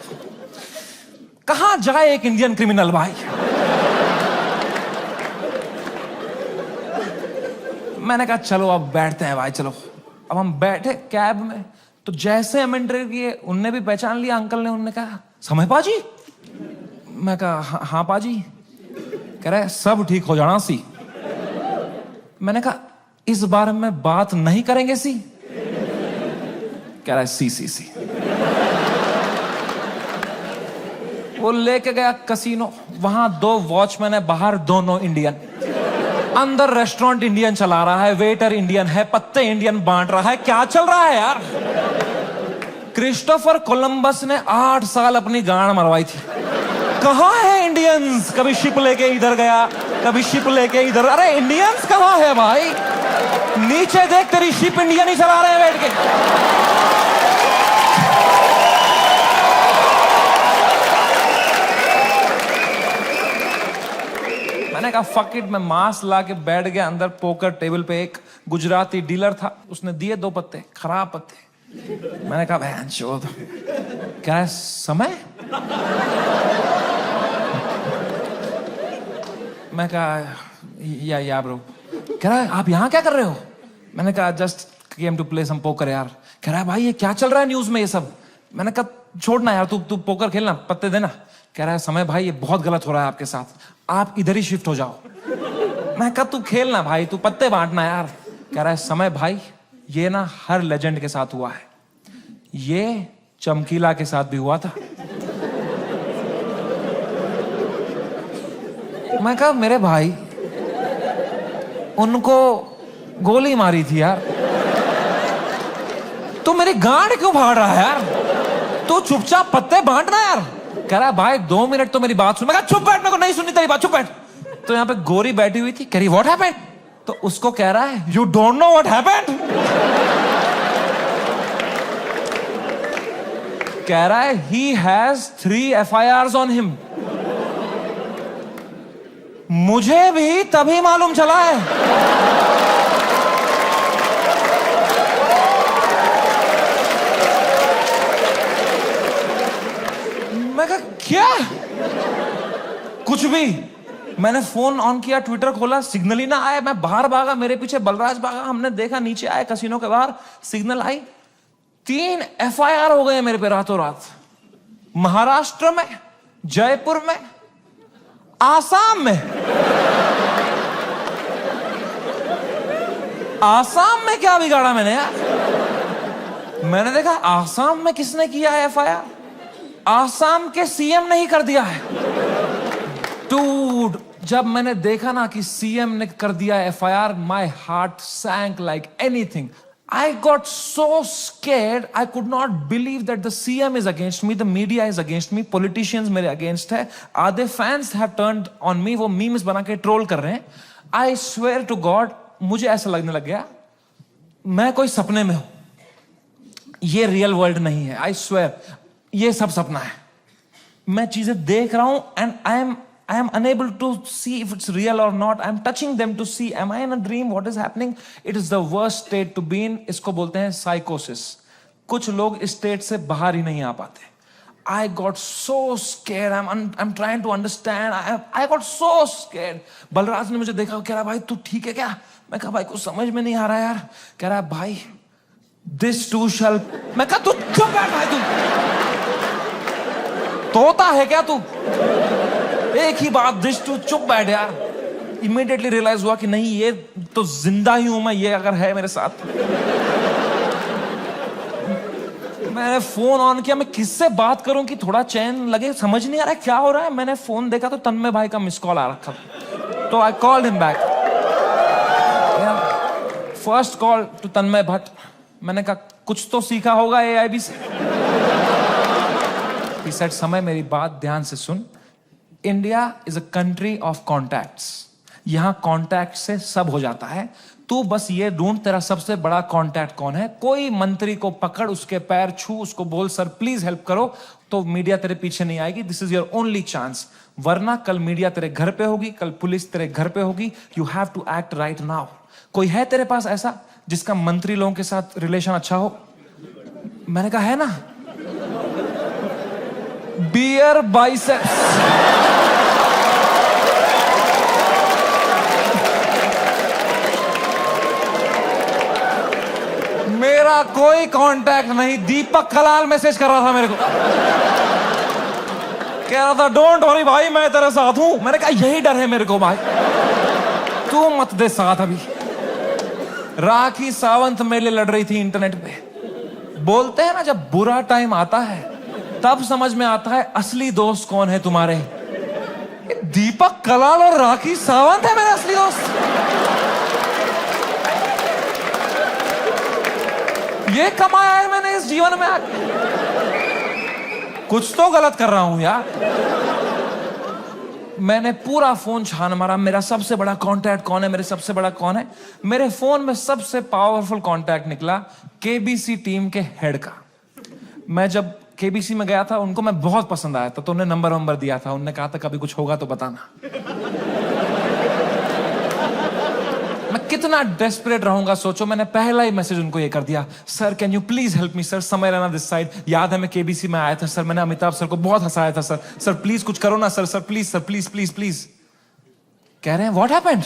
कहां जाए एक इंडियन क्रिमिनल भाई। मैंने कहा चलो अब बैठते हैं भाई, चलो। अब हम बैठे कैब में, तो जैसे हम एंटर किए, उनने भी पहचान लिया अंकल ने। उनने कहा समय पाजी। मैं कहा हाँ पाजी। कह रहे सब ठीक हो जाना सी। मैंने कहा इस बारे में बात नहीं करेंगे सी। कह रहा है सी। वो लेके गया कसिनो, वहां 2 वॉचमैन है, बाहर दोनों इंडियन। अंदर रेस्टोरेंट इंडियन चला रहा है, वेटर इंडियन है, पत्ते इंडियन बांट रहा है। क्या चल रहा है यार। क्रिस्टोफर कोलंबस ने 8 साल अपनी गांड मरवाई थी। कहां है इंडियंस। कभी शिप लेके इधर गया, कभी शिप लेके इधर। अरे इंडियंस कहां है भाई। नीचे देख, तेरी शिप इंडियन ही चला रहे हैं बैठ के। मैंने कहा फक इट, मैं मास्क ला के बैठ गया अंदर पोकर टेबल पे। एक गुजराती डीलर था, उसने दिए 2 पत्ते, खराब पत्ते। मैंने कहा बहन चोद, क्या है समय। मैं कहा या ब्रो। कह रहा है आप यहां क्या कर रहे हो। मैंने कहा just came to play some poker यार। कह रहा है भाई ये क्या चल रहा है न्यूज में ये सब। मैंने कहा छोड़ना यार, तू पोकर खेलना, पत्ते देना। कह रहा है समय भाई ये बहुत गलत हो रहा है आपके साथ, आप इधर ही शिफ्ट हो जाओ। मैं कहा तू खेलना भाई, तू पत्ते बांटना यार। कह रहा है समय भाई ये ना हर लेजेंड के साथ हुआ है, ये चमकीला के साथ भी हुआ था। मैं कहा मेरे भाई उनको गोली मारी थी यार, तू मेरी गांड क्यों फाड़ रहा है यार। तू चुपचाप पत्ते बांटना यार। कह रहा है भाई 2 मिनट तो मेरी बात सुन। मैं कहा चुप बैठ, मेरे को नहीं सुननी तेरी बात, चुप बैठ। तो यहाँ पे गोरी बैठी हुई थी, कह रही व्हाट हैपेंड। तो उसको कह रहा है you don't know what happened. कह रहा है he has 3 FIRs on him. मुझे भी तभी मालूम चला है। मैं कहा क्या। कुछ भी। मैंने फोन ऑन किया, ट्विटर खोला, सिग्नल ही ना आया। मैं बाहर भागा, मेरे पीछे बलराज भागा। हमने देखा नीचे आए कसिनो के बाहर, सिग्नल आई। 3 FIR हो गए मेरे पे रातों रात। महाराष्ट्र में, जयपुर में, आसाम में। आसाम में क्या बिगाड़ा मैंने यार। मैंने देखा आसाम में किसने किया है FIR। आसाम के CM ने ही कर दिया है। डूड, जब मैंने देखा ना कि CM ने कर दिया FIR, my heart sank like anything. I got so scared, I could not believe that the CM is against me, the media is against me, politicians मेरे against है, आधे fans have turned on me, वो memes बना के troll कर रहे हैं। I swear to God, मुझे ऐसा लगने लग गया मैं कोई सपने में हूं, ये रियल वर्ल्ड नहीं है। I swear, ये सब सपना है। मैं चीजें देख रहा हूं and I am unable to see if it's real or not. I am touching them to see, am I in a dream? What is happening? It is the worst state to be in. इसको बोलते हैं psychosis. कुछ लोग इस state से बाहर ही नहीं आ पाते। I got so scared. I'm trying to understand. I got so scared. Balraj ने मुझे देखा, कह रहा भाई तू ठीक है क्या। मैं कहा भाई कुछ समझ में नहीं आ रहा यार। कह रहा भाई this too shall। मैं कहा तू चुप बैठ भाई, तू तोता है क्या तू। एक ही बात, दिस टू, चुप बैठ यार। इमीडिएटली रियलाइज हुआ कि नहीं ये तो जिंदा ही हूं मैं, ये अगर है मेरे साथ। मैंने फोन ऑन किया, मैं किससे बात करूं कि थोड़ा चैन लगे, समझ नहीं आ रहा है क्या हो रहा है। मैंने फोन देखा तो तन्मय भाई का मिस कॉल आ रखा था, तो I called him back. First call to Tanmay Bhatt. मैंने कहा कुछ तो सीखा होगा AIB से. He said, समय मेरी बात ध्यान से सुन. India is a country of contacts. यहां कॉन्टैक्ट से सब हो जाता है. तू बस ये ढूंढ तेरा सबसे बड़ा कॉन्टैक्ट कौन है. कोई मंत्री को पकड़, उसके पैर छू, उसको बोल सर प्लीज हेल्प करो, तो मीडिया तेरे पीछे नहीं आएगी. This is your only chance. वरना कल मीडिया तेरे घर पे होगी, कल पुलिस तेरे घर पे होगी. You have to act right now. कोई है तेरे पास ऐसा जिसका मंत्री लोगों के साथ रिलेशन अच्छा हो? मैंने कहा है ना, बियर बाइसेप्स. मेरा कोई कांटेक्ट नहीं. दीपक कलाल मैसेज कर रहा था मेरे को, कह रहा था डोंट वरी भाई मैं तेरे साथ हूं. मैंने कहा यही डर है मेरे को भाई, तू मत दे साथ. अभी राखी सावंत मेरे लिए लड़ रही थी इंटरनेट पे. बोलते हैं ना जब बुरा टाइम आता है तब समझ में आता है असली दोस्त कौन है तुम्हारे. दीपक कलाल और राखी सावंत है मेरे असली दोस्त. ये कमाया है मैंने इस जीवन में आके. कुछ तो गलत कर रहा हूं यार. मैंने पूरा फोन छान मारा, मेरा सबसे बड़ा कांटेक्ट कौन है, मेरे सबसे बड़ा कौन है. मेरे फोन में सबसे पावरफुल कांटेक्ट निकला KBC टीम के हेड का. मैं जब KBC में गया था, उनको मैं बहुत पसंद आया था, तो उन्हें नंबर दिया था. उन्होंने कहा था कभी कुछ होगा तो बताना. मैं कितना डेस्परेट रहूंगा सोचो. मैंने पहला ही मैसेज उनको ये कर दिया, sir can you please help me sir, समय रहना दिस साइड. याद है मैं KBC में आया था सर, मैंने अमिताभ सर को बहुत हंसाया था सर. सर प्लीज कुछ करो ना sir. Sir please sir, please please please. कह रहे हैं व्हाट हैपेंड.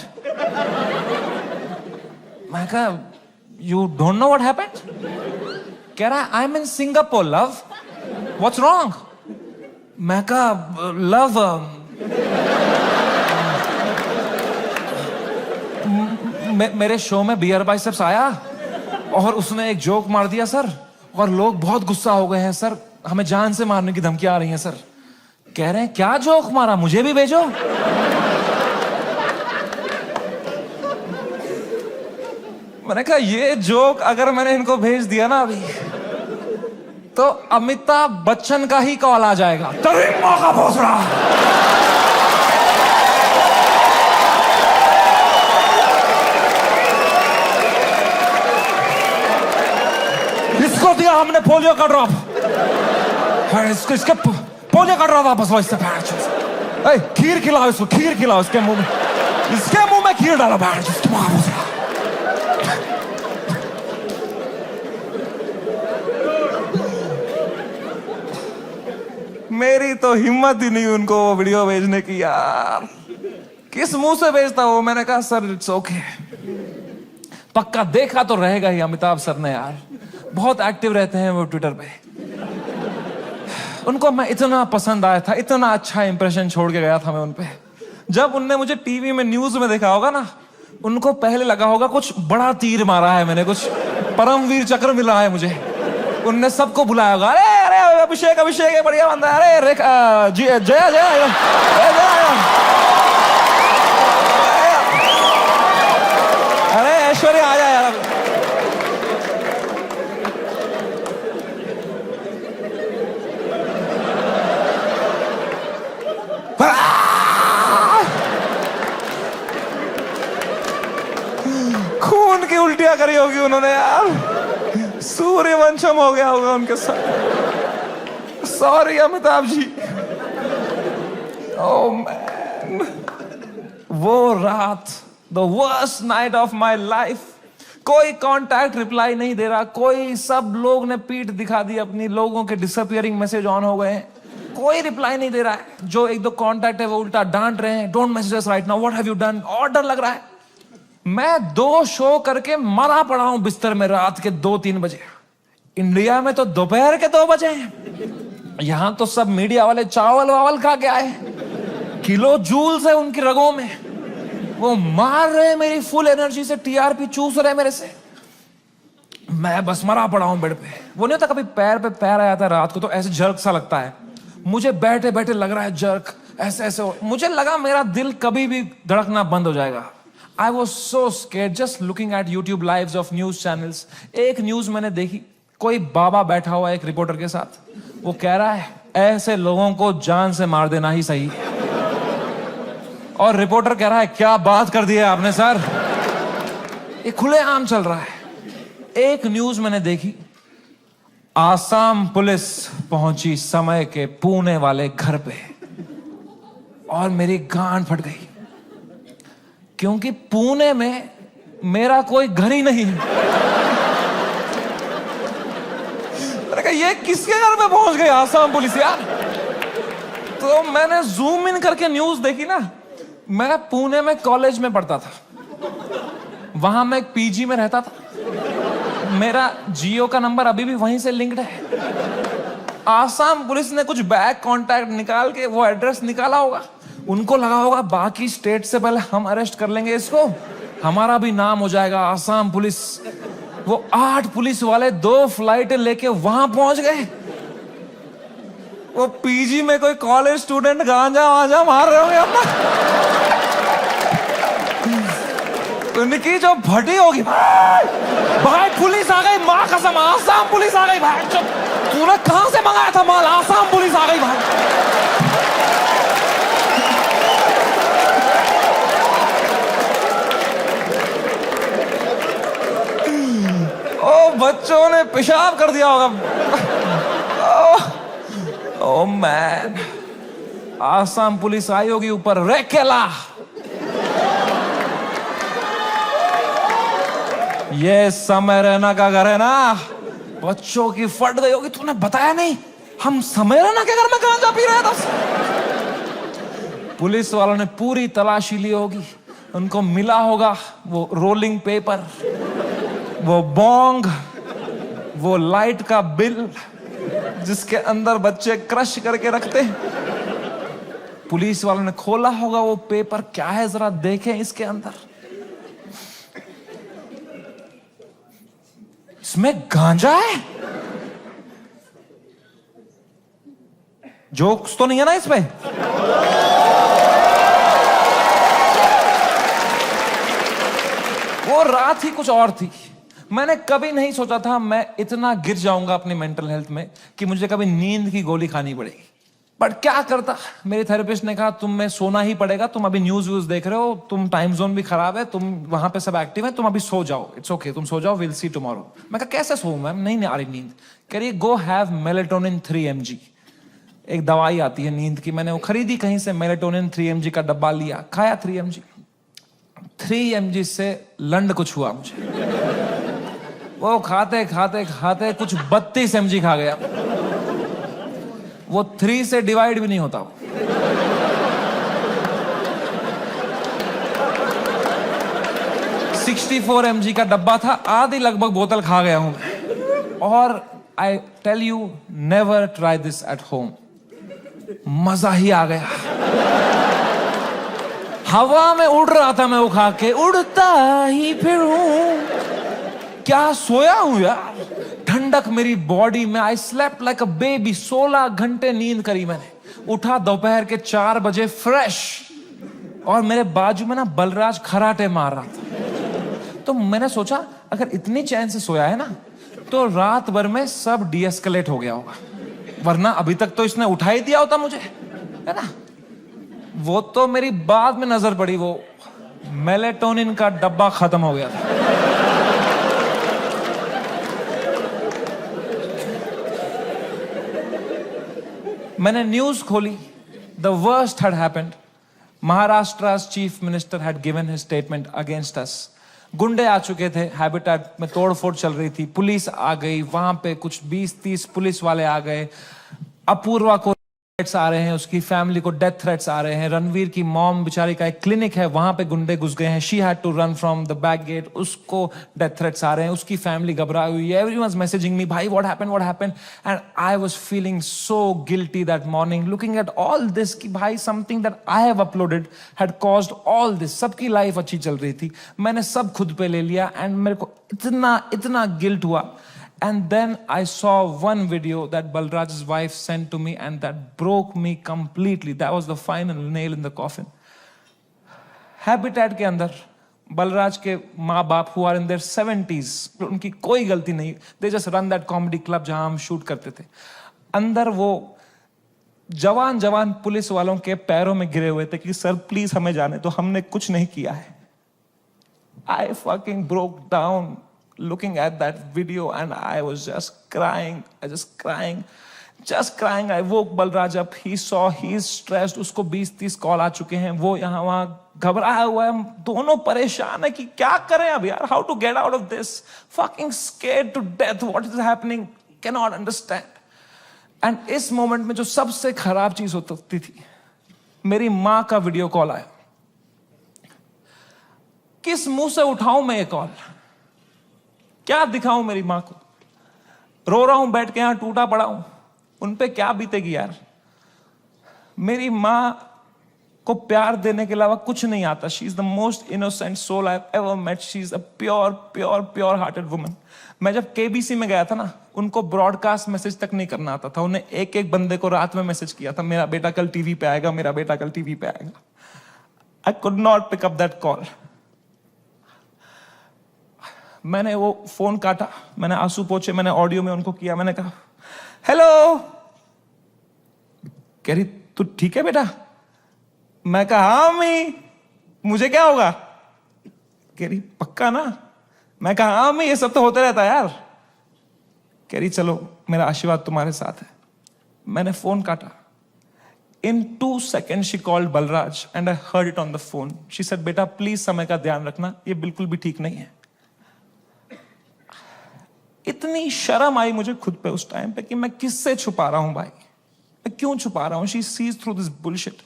मैं कहा you don't know what happened. कह रहा है I M in Singapore love, what's wrong. मैं कहा लव मेरे शो में बियर बाइसेप्स आया और उसने एक जोक मार दिया सर, और लोग बहुत गुस्सा हो गए हैं सर, हमें जान से मारने की धमकियां आ रही हैं सर. कह रहे हैं क्या जोक मारा, मुझे भी भेजो. मैंने कहा ये जोक अगर मैंने इनको भेज दिया ना अभी, तो अमिताभ बच्चन का ही कॉल आ जाएगा. तभी मौका पहुंच रहा. इसको दिया हमने पोलियो का ड्रॉप. इसके पोलियो का ड्रॉप वापस लो. इससे खीर खिलाओ इसको, खीर खिलाओ इसके मुंह में. इसके मुंह में खीर डालो. मेरी तो हिम्मत ही नहीं उनको वो वीडियो भेजने की यार. किस मुंह से भेजता वो. मैंने कहा सर इट्स ओके. पक्का देखा तो रहेगा ही अमिताभ सर ने यार, बहुत एक्टिव रहते हैं वो ट्विटर पे. उनको मैं इतना पसंद आया था, इतना अच्छा इंप्रेशन छोड़ के गया था मैं उन पे. जब उनने मुझे टीवी में न्यूज में देखा होगा ना, उनको पहले लगा होगा कुछ बड़ा तीर मारा है मैंने, कुछ परमवीर चक्र मिला है मुझे. उनने सबको बुलाया होगा, अरे अरे अभिषेक अभिषेक बढ़िया बंदा है, अरे जया जया अरे ऐश्वर्या आ जाए यार. खून की उल्टियां करी होगी उन्होंने यार. सूर्यवंशम हो गया होगा उनके साथ. Sorry Amitabh ji. Oh man, वो रात, the worst night of my life. कोई कांटेक्ट रिप्लाई नहीं दे रहा, कोई, सब लोग ने पीठ दिखा दी अपनी. लोगों के डिसअपियरिंग मैसेज ऑन हो गए हैं, कोई रिप्लाई नहीं दे रहा है. जो एक दो कांटेक्ट है वो उल्टा डांट रहे हैं, don't message us right now, what have you done. और डर लग रहा है. मैं 2 शो करके मरा पड़ा हूं बिस्तर में रात के 2-3 बजे. इंडिया में तो दोपहर के 2 बजे हैं. यहां तो सब मीडिया वाले चावल वावल खा के आए, किलो जूल्स है उनकी रगों में. वो मार रहे मेरी फुल एनर्जी से, TRP चूस रहे मेरे से. मैं बस मरा पड़ा हूं बेड पे. वो नहीं होता कभी पैर पे पैर आया था रात को तो ऐसे जर्क सा लगता है. मुझे बैठे बैठे लग रहा है जर्क, ऐसे ऐसे. मुझे लगा मेरा दिल कभी भी धड़कना बंद हो जाएगा. I was so scared just looking at YouTube lives of news channels. एक न्यूज मैंने देखी, कोई बाबा बैठा हुआ है एक रिपोर्टर के साथ, वो कह रहा है ऐसे लोगों को जान से मार देना ही सही है। और रिपोर्टर कह रहा है क्या बात कर दी है आपने सर। ये खुलेआम चल रहा है। एक न्यूज मैंने देखी, आसाम पुलिस पहुंची समय के पुणे वाले घर पे, और मेरी गांड फट गई, क्योंकि पुणे में मेरा कोई घर ही नहीं। मैंने कहा ये किसके घर में पहुंच गई आसाम पुलिस यार। तो मैंने जूम इन करके न्यूज देखी ना। मैं पुणे में कॉलेज में पढ़ता था, वहां मैं एक पीजी में रहता था, मेरा जियो का नंबर अभी भी वहीं से लिंक्ड है। आसाम पुलिस ने कुछ बैक कांटेक्ट निकाल के वो एड्रेस निकाला होगा, उनको लगा होगा बाकी स्टेट से पहले हम अरेस्ट कर लेंगे इसको, हमारा भी नाम हो जाएगा आसाम पुलिस। वो 8 पुलिस वाले 2 फ्लाइट लेके वहां पहुंच गए। वो पीजी में कोई कॉलेज स्टूडेंट गांजा वांजा मार रहे होंगे अपना। उनकी जो भटी होगी, भाई पुलिस आ गई, माँ कसम आसाम पुलिस आ गई। भाई तूने कहां से मंगाया था माल, आसाम पुलिस आ गई भाई। ओ बच्चों ने पेशाब कर दिया होगा। ओ मैन, आसाम पुलिस आई होगी ऊपर, रेकेला ये समय रैना का घर है ना, बच्चों की फट गई होगी। तूने बताया नहीं हम समय रैना के घर में गांजा पी रहे थे। पुलिस वालों ने पूरी तलाशी ली होगी, उनको मिला होगा वो रोलिंग पेपर, वो बोंग, वो लाइट का बिल जिसके अंदर बच्चे क्रश करके रखते हैं। पुलिस वालों ने खोला होगा वो पेपर, क्या है जरा देखें इसके अंदर। इसमें गांजा है। जोक्स तो नहीं है ना इसमें। वो रात ही कुछ और थी। मैंने कभी नहीं सोचा था मैं इतना गिर जाऊंगा अपनी मेंटल हेल्थ में कि मुझे कभी नींद की गोली खानी पड़ेगी। बट क्या करता, मेरे थेरेपिस्ट ने कहा तुम में सोना ही पड़ेगा, तुम अभी न्यूज व्यूज देख रहे हो, तुम टाइम जोन भी खराब है, तुम वहां पे सब एक्टिव है, तुम अभी सो जाओ, इट्स ओके, तुम सो जाओ, विल सी टुमारो। मैं कहा कैसे सोऊं मैम, नहीं आ रही नींद। कह रही गो हैव मेलेटोनिन 3 mg, एक दवाई आती है नींद की, मैंने वो खरीदी कहीं से, मेलेटोनिन 3 mg का डब्बा लिया, खाया 3 mg। 3 mg से लंड कुछ हुआ मुझे। वो खाते खाते खाते कुछ 32 mg खा गया। वो 3 से डिवाइड भी नहीं होता। 64 mg का डब्बा था, आधी लगभग बोतल खा गया हूं। और I tell you, never try this at home. मजा ही आ गया। हवा में उड़ रहा था मैं वो खा के, उड़ता ही फिरूं। क्या सोया हूं यार, ठंडक मेरी बॉडी में। I slept like a baby. 16 घंटे नींद करी मैंने। उठा दोपहर के 4 बजे फ्रेश, और मेरे बाजू में ना बलराज खराटे मार रहा था। तो मैंने सोचा अगर इतनी चैन से सोया है ना, तो रात भर में सब डीएस्केलेट हो गया होगा, वरना अभी तक तो इसने उठा ही दिया होता मुझे, है ना। वो तो मेरी बाद में नजर पड़ी, वो मेलेटोनिन का डब्बा खत्म हो गया था। मैंने न्यूज खोली, the worst had happened. Maharashtra's chief minister had given his statement against us. गुंडे आ चुके थे, हैबिटेट में तोड़फोड़ चल रही थी, पुलिस आ गई, वहां पे कुछ 20-30 पुलिस वाले आ गए। अपूर्वा को थ्रेट्स आ रहे हैं, उसकी फैमिली को डेथ थ्रेट्स आ रहे हैं। रणवीर की मॉम बेचारी का एक क्लिनिक है, वहां पे गुंडे घुस गए हैं, she had to run from the back gate, उसको डेथ थ्रेट्स आ रहे हैं, उसकी फैमिली घबराई हुई है। एवरीवनस मैसेजिंग मी, भाई what happened. And I was feeling so guilty that morning, looking at all this कि भाई something that I have uploaded had caused all this. सबकी लाइफ अच्छी चल रही थी, मैंने सब खुद पे ले लिया, एंड मेरे को इतना गिल्ट हुआ। And then I saw one video that Balraj's wife sent to me, and that broke me completely. That was the final nail in the coffin. Habitat के अंदर बलराज के माँ बाप हुआ इन देयर 70s, उनकी कोई गलती नहीं, they just run that comedy club जहां हम शूट करते थे। अंदर वो जवान जवान पुलिस वालों के पैरों में गिरे हुए थे कि सर प्लीज हमें जाने तो, हमने कुछ नहीं किया है। I fucking broke down looking at that video and I was just crying, just crying. I woke Balraj up, he saw, he's stressed, उसको 20-30 कॉल आ चुके हैं, वो यहाँ वहाँ घबराया हुआ है, हम दोनों परेशान है कि क्या करें अब यार, how to get out of this, fucking scared to death, what is happening, cannot understand. And इस मोमेंट में जो सबसे खराब चीज होती थी, मेरी माँ का वीडियो कॉल आया। किस मुंह से उठाऊं मैं ये कॉल, क्या दिखाऊं मेरी माँ को, रो रहा हूं बैठ के यहां टूटा पड़ा हूं, उन पे क्या बीतेगी यार। मेरी माँ को प्यार देने के अलावा कुछ नहीं आता। She is the most innocent soul I have ever met, she is a pure hearted woman. मैं जब केबीसी में गया था ना, उनको ब्रॉडकास्ट मैसेज तक नहीं करना आता था, उन्हें एक एक बंदे को रात में मैसेज किया था, मेरा बेटा कल टीवी पे आएगा, मेरा बेटा कल टीवी पे आएगा। I could not pick up that call. मैंने वो फोन काटा, मैंने आंसू पोंछे, मैंने ऑडियो में उनको किया, मैंने कहा हेलो। कह रही तू ठीक है बेटा? मैं कहा हाँ अम्मी, मुझे क्या होगा? कह रही पक्का ना? मैं कहा हाँ अम्मी, ये सब तो होते रहता है यार। कह रही चलो मेरा आशीर्वाद तुम्हारे साथ है। मैंने फोन काटा। In 2 seconds she called Balraj and I heard it on the phone. She said बेटा प्लीज समय का ध्यान रखना, ये बिल्कुल भी ठीक नहीं है। इतनी शर्म आई मुझे खुद पे उस टाइम पे कि मैं किससे छुपा रहा हूं भाई, मैं क्यों छुपा रहा हूं। She sees through this bullshit.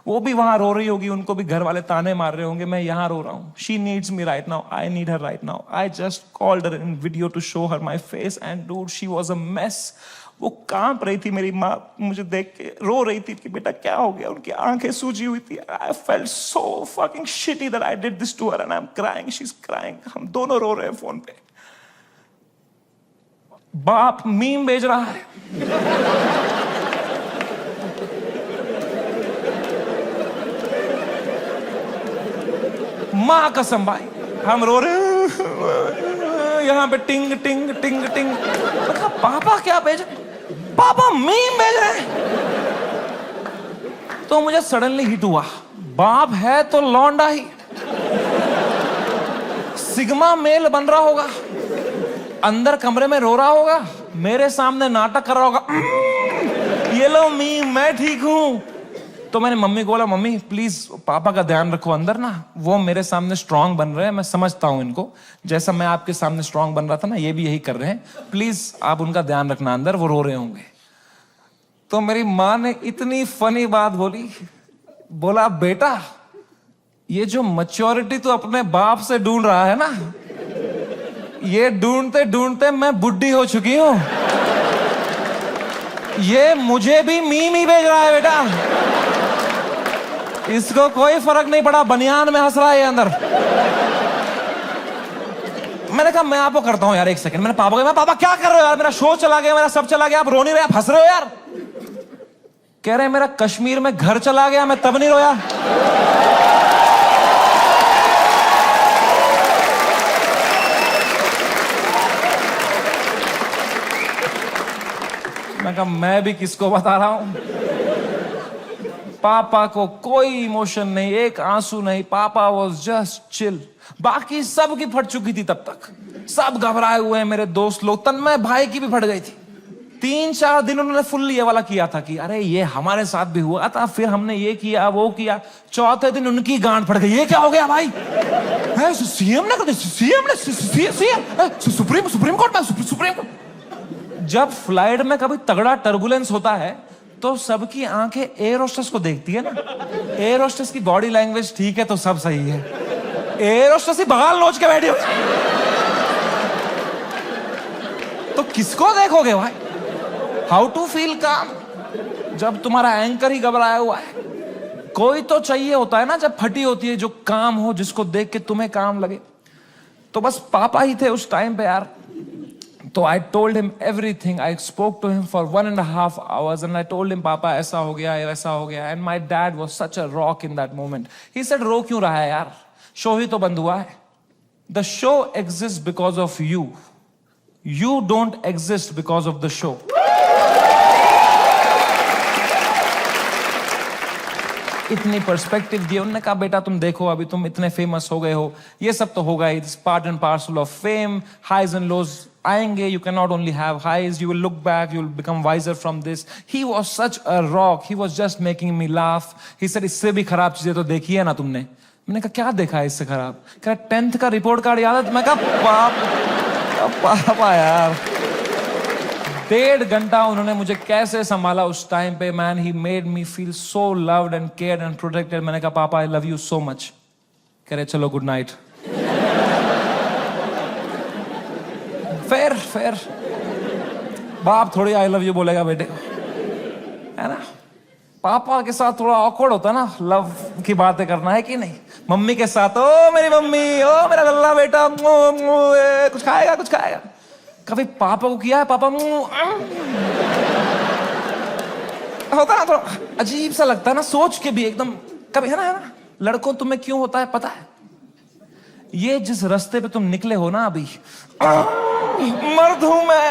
वो भी वहां रो रही होगी, उनको भी घर वाले ताने मार रहे होंगे, मैं यहां रो रहा हूं। She needs me right now, I need her right now. I just called her in video to show her my face and dude she was a mess. वो कांप रही थी, मेरी माँ मुझे देख के रो रही थी कि बेटा क्या हो गया, उनकी आंखें सूजी हुई थी। I felt so fucking shitty that I did this to her and I am crying, she is crying. हम दोनों रो रहे हैं फोन पे। बाप मीम भेज रहा है, मां कसम भाई हम रो रहे हैं, यहां पे टिंग टिंग टिंग टिंग। पापा क्या भेज, पापा मीम भेज रहे हैं। तो मुझे सडनली हिट हुआ, बाप है तो लौंडा ही, सिग्मा मेल बन रहा होगा, अंदर कमरे में रो रहा होगा, मेरे सामने नाटक कर रहा होगा, ये लो मीम मैं ठीक हूं। तो मैंने मम्मी को बोला मम्मी प्लीज पापा का ध्यान रखो अंदर ना, वो मेरे सामने स्ट्रांग बन रहे हैं, मैं समझता हूं इनको, जैसा मैं आपके सामने स्ट्रांग बन रहा था ना, ये भी यही कर रहे हैं, प्लीज आप उनका ध्यान रखना अंदर, वो रो रहे होंगे। तो मेरी माँ ने इतनी फनी बात बोली, बोला बेटा ये जो मैच्योरिटी तो अपने बाप से ढूंढ रहा है ना, ये ढूंढते ढूंढते मैं बुढ़ी हो चुकी हूं, ये मुझे भी मीम ही भेज रहा है बेटा, इसको कोई फर्क नहीं पड़ा, बनियान में हंस रहा है ये अंदर। मैंने कहा मैं आपको करता हूं यार, एक सेकंड। मैंने पापा को, मैं पापा क्या कर रहे हो यार, मेरा शो चला गया, मेरा सब चला गया, आप रो नहीं रहे, आप हंस रहे हो यार। कह रहे मेरा कश्मीर में घर चला गया, मैं तब नहीं रोया। मैं कहा मैं भी किसको बता रहा हूं। पापा को कोई इमोशन नहीं, एक आंसू नहीं, पापा वॉज जस्ट चिल। बाकी सब की फट चुकी थी तब तक, सब घबराए हुए हैं मेरे दोस्त लोग, तन्मय भाई की भी फट गई थी। 3-4 दिन उन्होंने फुल ये वाला किया था कि अरे ये हमारे साथ भी हुआ था, फिर हमने ये किया वो किया। चौथे दिन उनकी गांड फट गई, ये क्या हो गया भाई, सीएम ने सुप्रीम कोर्ट में सुप्रीम कोर्ट। जब फ्लाइट में कभी तगड़ा टर्बुलेंस होता है तो सबकी आंखें एयर होस्टेस को देखती है ना, एयर होस्टेस की बॉडी लैंग्वेज ठीक है तो सब सही है, एयर होस्टेस ही बगाल नोच के बैठी हुई, तो किसको देखोगे भाई। हाउ टू फील काम, जब तुम्हारा एंकर ही घबराया हुआ है। कोई तो चाहिए होता है ना जब फटी होती है, जो काम हो, जिसको देख के तुम्हें काम लगे। तो बस पापा ही थे उस टाइम पे यार। तो I told him everything. I spoke to him for 1.5 hours and I told him पापा ऐसा हो गया, ऐसा हो गया। And my dad was such a rock in that moment. He said रो क्यों रहा है यार, शो ही तो बंद हुआ है. The show exist because of you. You don't exist because of the show. इतनी पर्सपेक्टिव दी. उन्होंने कहा बेटा तुम देखो अभी तुम इतने फेमस हो गए हो, ये सब तो होगा, it's part and parcel of fame. Highs and lows आएंगे. You can not only have highs, you will look back, you will become wiser from this. He was such a rock, he was just making me laugh. He said इससे भी खराब चीजें तो देखी है ना तुमने. मैंने कहा क्या देखा है इससे खराब? कहा 10th का रिपोर्ट कार्ड याद है? मैं कहा पापा यार. 1.5 घंटा उन्होंने मुझे कैसे संभाला उस टाइम पे. Man, he made me feel so loved and cared and protected. मैंने कहा पापा I love you so much. कह रहे चलो गुड नाइट. फिर बाप थोड़ी आई लव यू बोलेगा बेटे को, है ना? पापा के साथ थोड़ा ऑकवर्ड होता है ना लव की बातें करना, है कि नहीं? मम्मी के साथ ओ मेरी मम्मी, ओ मेरा लल्ला बेटा, कुछ खाएगा कुछ खाएगा. कभी पापा को किया है? पापा होता ना, थोड़ा अजीब सा लगता है ना, सोच के भी एकदम कभी, है ना? लड़कों तुम्हें क्यों होता है पता है? ये जिस रास्ते पे तुम निकले हो ना अभी, मर्द हूं मैं,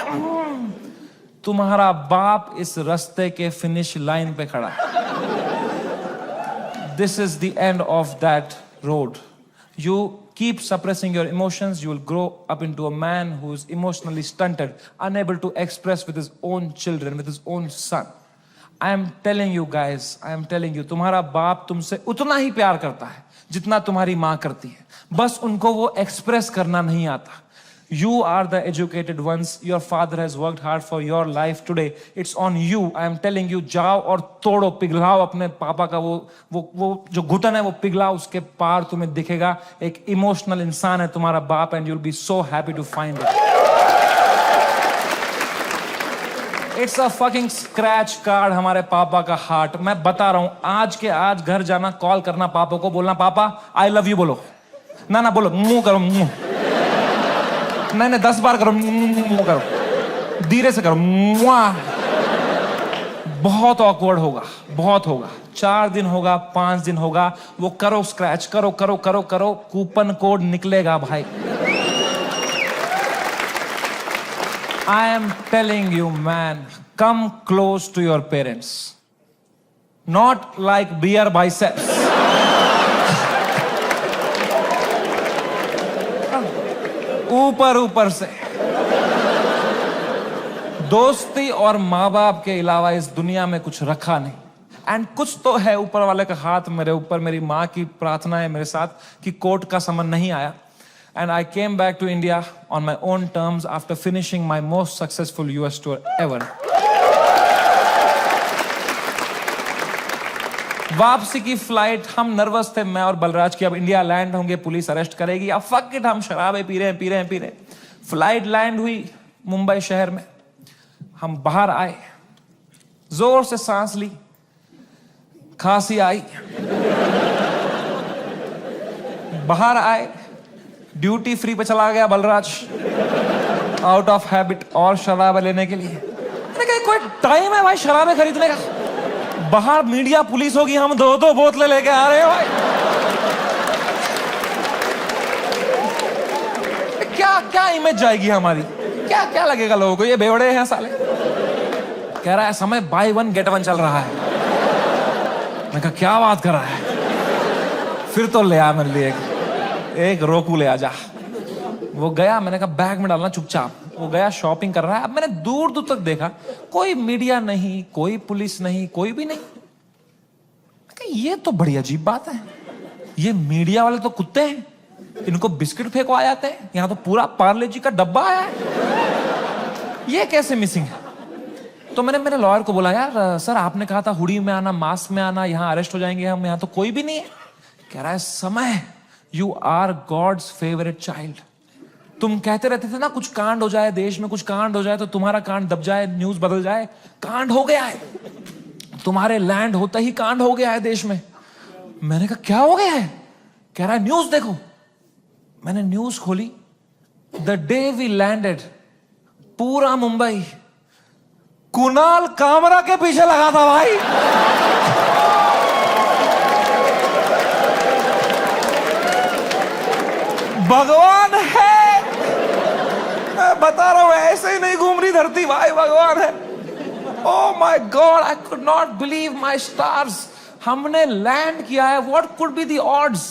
तुम्हारा बाप इस रास्ते के फिनिश लाइन पे खड़ा है. This is the end of that road. You keep suppressing your emotions, you will grow up into a man who is emotionally stunted, unable to express with his own children, with his own son. I am telling you guys, I am telling you, तुम्हारा बाप तुमसे उतना ही प्यार करता है जितना तुम्हारी माँ करती है. बस उनको वो एक्सप्रेस करना नहीं आता. You are the educated ones. Your father has worked hard for your life today. It's on you. I am telling you, जाओ और तोड़ो, पिघलाओ अपने पापा का वो जो घुटन है वो पिघलाओ. उसके पार तुम्हें दिखेगा एक इमोशनल इंसान है तुम्हारा बाप, and you'll be so happy to find it. It's a fucking scratch card हमारे पापा का हार्ट. मैं बता रहा हूं, आज के आज घर जाना, कॉल करना पापा को, बोलना पापा आई लव यू बोलो. ना बोलो, मुंह करो, मुंह नहीं 10 बार करो, मुंह करो, धीरे से करो. बहुत ऑकवर्ड होगा, बहुत होगा. 4 दिन होगा, 5 दिन होगा, वो करो स्क्रैच, करो करो करो करो, कूपन कोड निकलेगा भाई. I am telling you man, come close to your parents, not like beer biceps. ऊपर से. दोस्ती और माँ बाप के अलावा इस दुनिया में कुछ रखा नहीं. एंड कुछ तो है ऊपर वाले का हाथ मेरे ऊपर. मेरी माँ की प्रार्थना है मेरे साथ कि कोर्ट का समन नहीं आया. And I came back to India on my own terms after finishing my most successful US tour ever. वापसी की फ्लाइट, हम नर्वस थे मैं और बलराज की, अब इंडिया लैंड होंगे, पुलिस अरेस्ट करेगी, अब फक इट, हम शराबें पी रहे हैं. फ्लाइट लैंड हुई मुंबई शहर में. हम बाहर आए, जोर से सांस ली, खांसी आई. बाहर आए, ड्यूटी फ्री पे चला गया बलराज, आउट ऑफ हैबिट, और शराबें लेने के लिए. मैंने कहा कोई टाइम है भाई शराबें खरीदने का? बाहर मीडिया पुलिस होगी, हम 2-2 बोतलें लेके आ रहे हैं भाई. क्या इमेज जाएगी हमारी? क्या लगेगा लोगों को, ये बेवड़े हैं साले. कह रहा है समय buy 1 get 1 चल रहा है. मैं कहा क्या बात कर रहा है? फिर तो ले आ मेरे लिए एक रोकू ले आ जा. वो गया, मैंने कहा बैग में डालना चुपचाप. वो गया, शॉपिंग कर रहा है. अब मैंने दूर दूर तक देखा, कोई मीडिया नहीं, कोई पुलिस नहीं, कोई भी नहीं. ये तो बड़ी अजीब बात है. ये मीडिया वाले तो कुत्ते हैं, इनको बिस्किट फेंकवा जाते हैं. यहां तो पूरा पार्ले जी का डब्बा आया है, ये कैसे मिसिंग है? तो मैंने मेरे लॉयर को बोला यार सर आपने कहा था हुडी में आना, मास्क में आना, यहां अरेस्ट हो जाएंगे हम, यहां तो कोई भी नहीं है. कह रहा है Samay, you are God's favourite child. तुम कहते रहते थे ना कुछ कांड हो जाए देश में, कुछ कांड हो जाए तो तुम्हारा कांड दब जाए, न्यूज बदल जाए. कांड हो गया है, तुम्हारे लैंड होता ही कांड हो गया है देश में. मैंने कहा क्या हो गया है? कह रहा है न्यूज देखो. मैंने न्यूज खोली. द डे वी लैंडेड, पूरा मुंबई कुणाल कामरा के पीछे लगा था भाई. भगवान है, मैं बता रहा हूं, ऐसे ही नहीं घूम रही धरती भाई, भगवान है। Oh my God, I could not believe my stars. हमने लैंड किया है। What could be the odds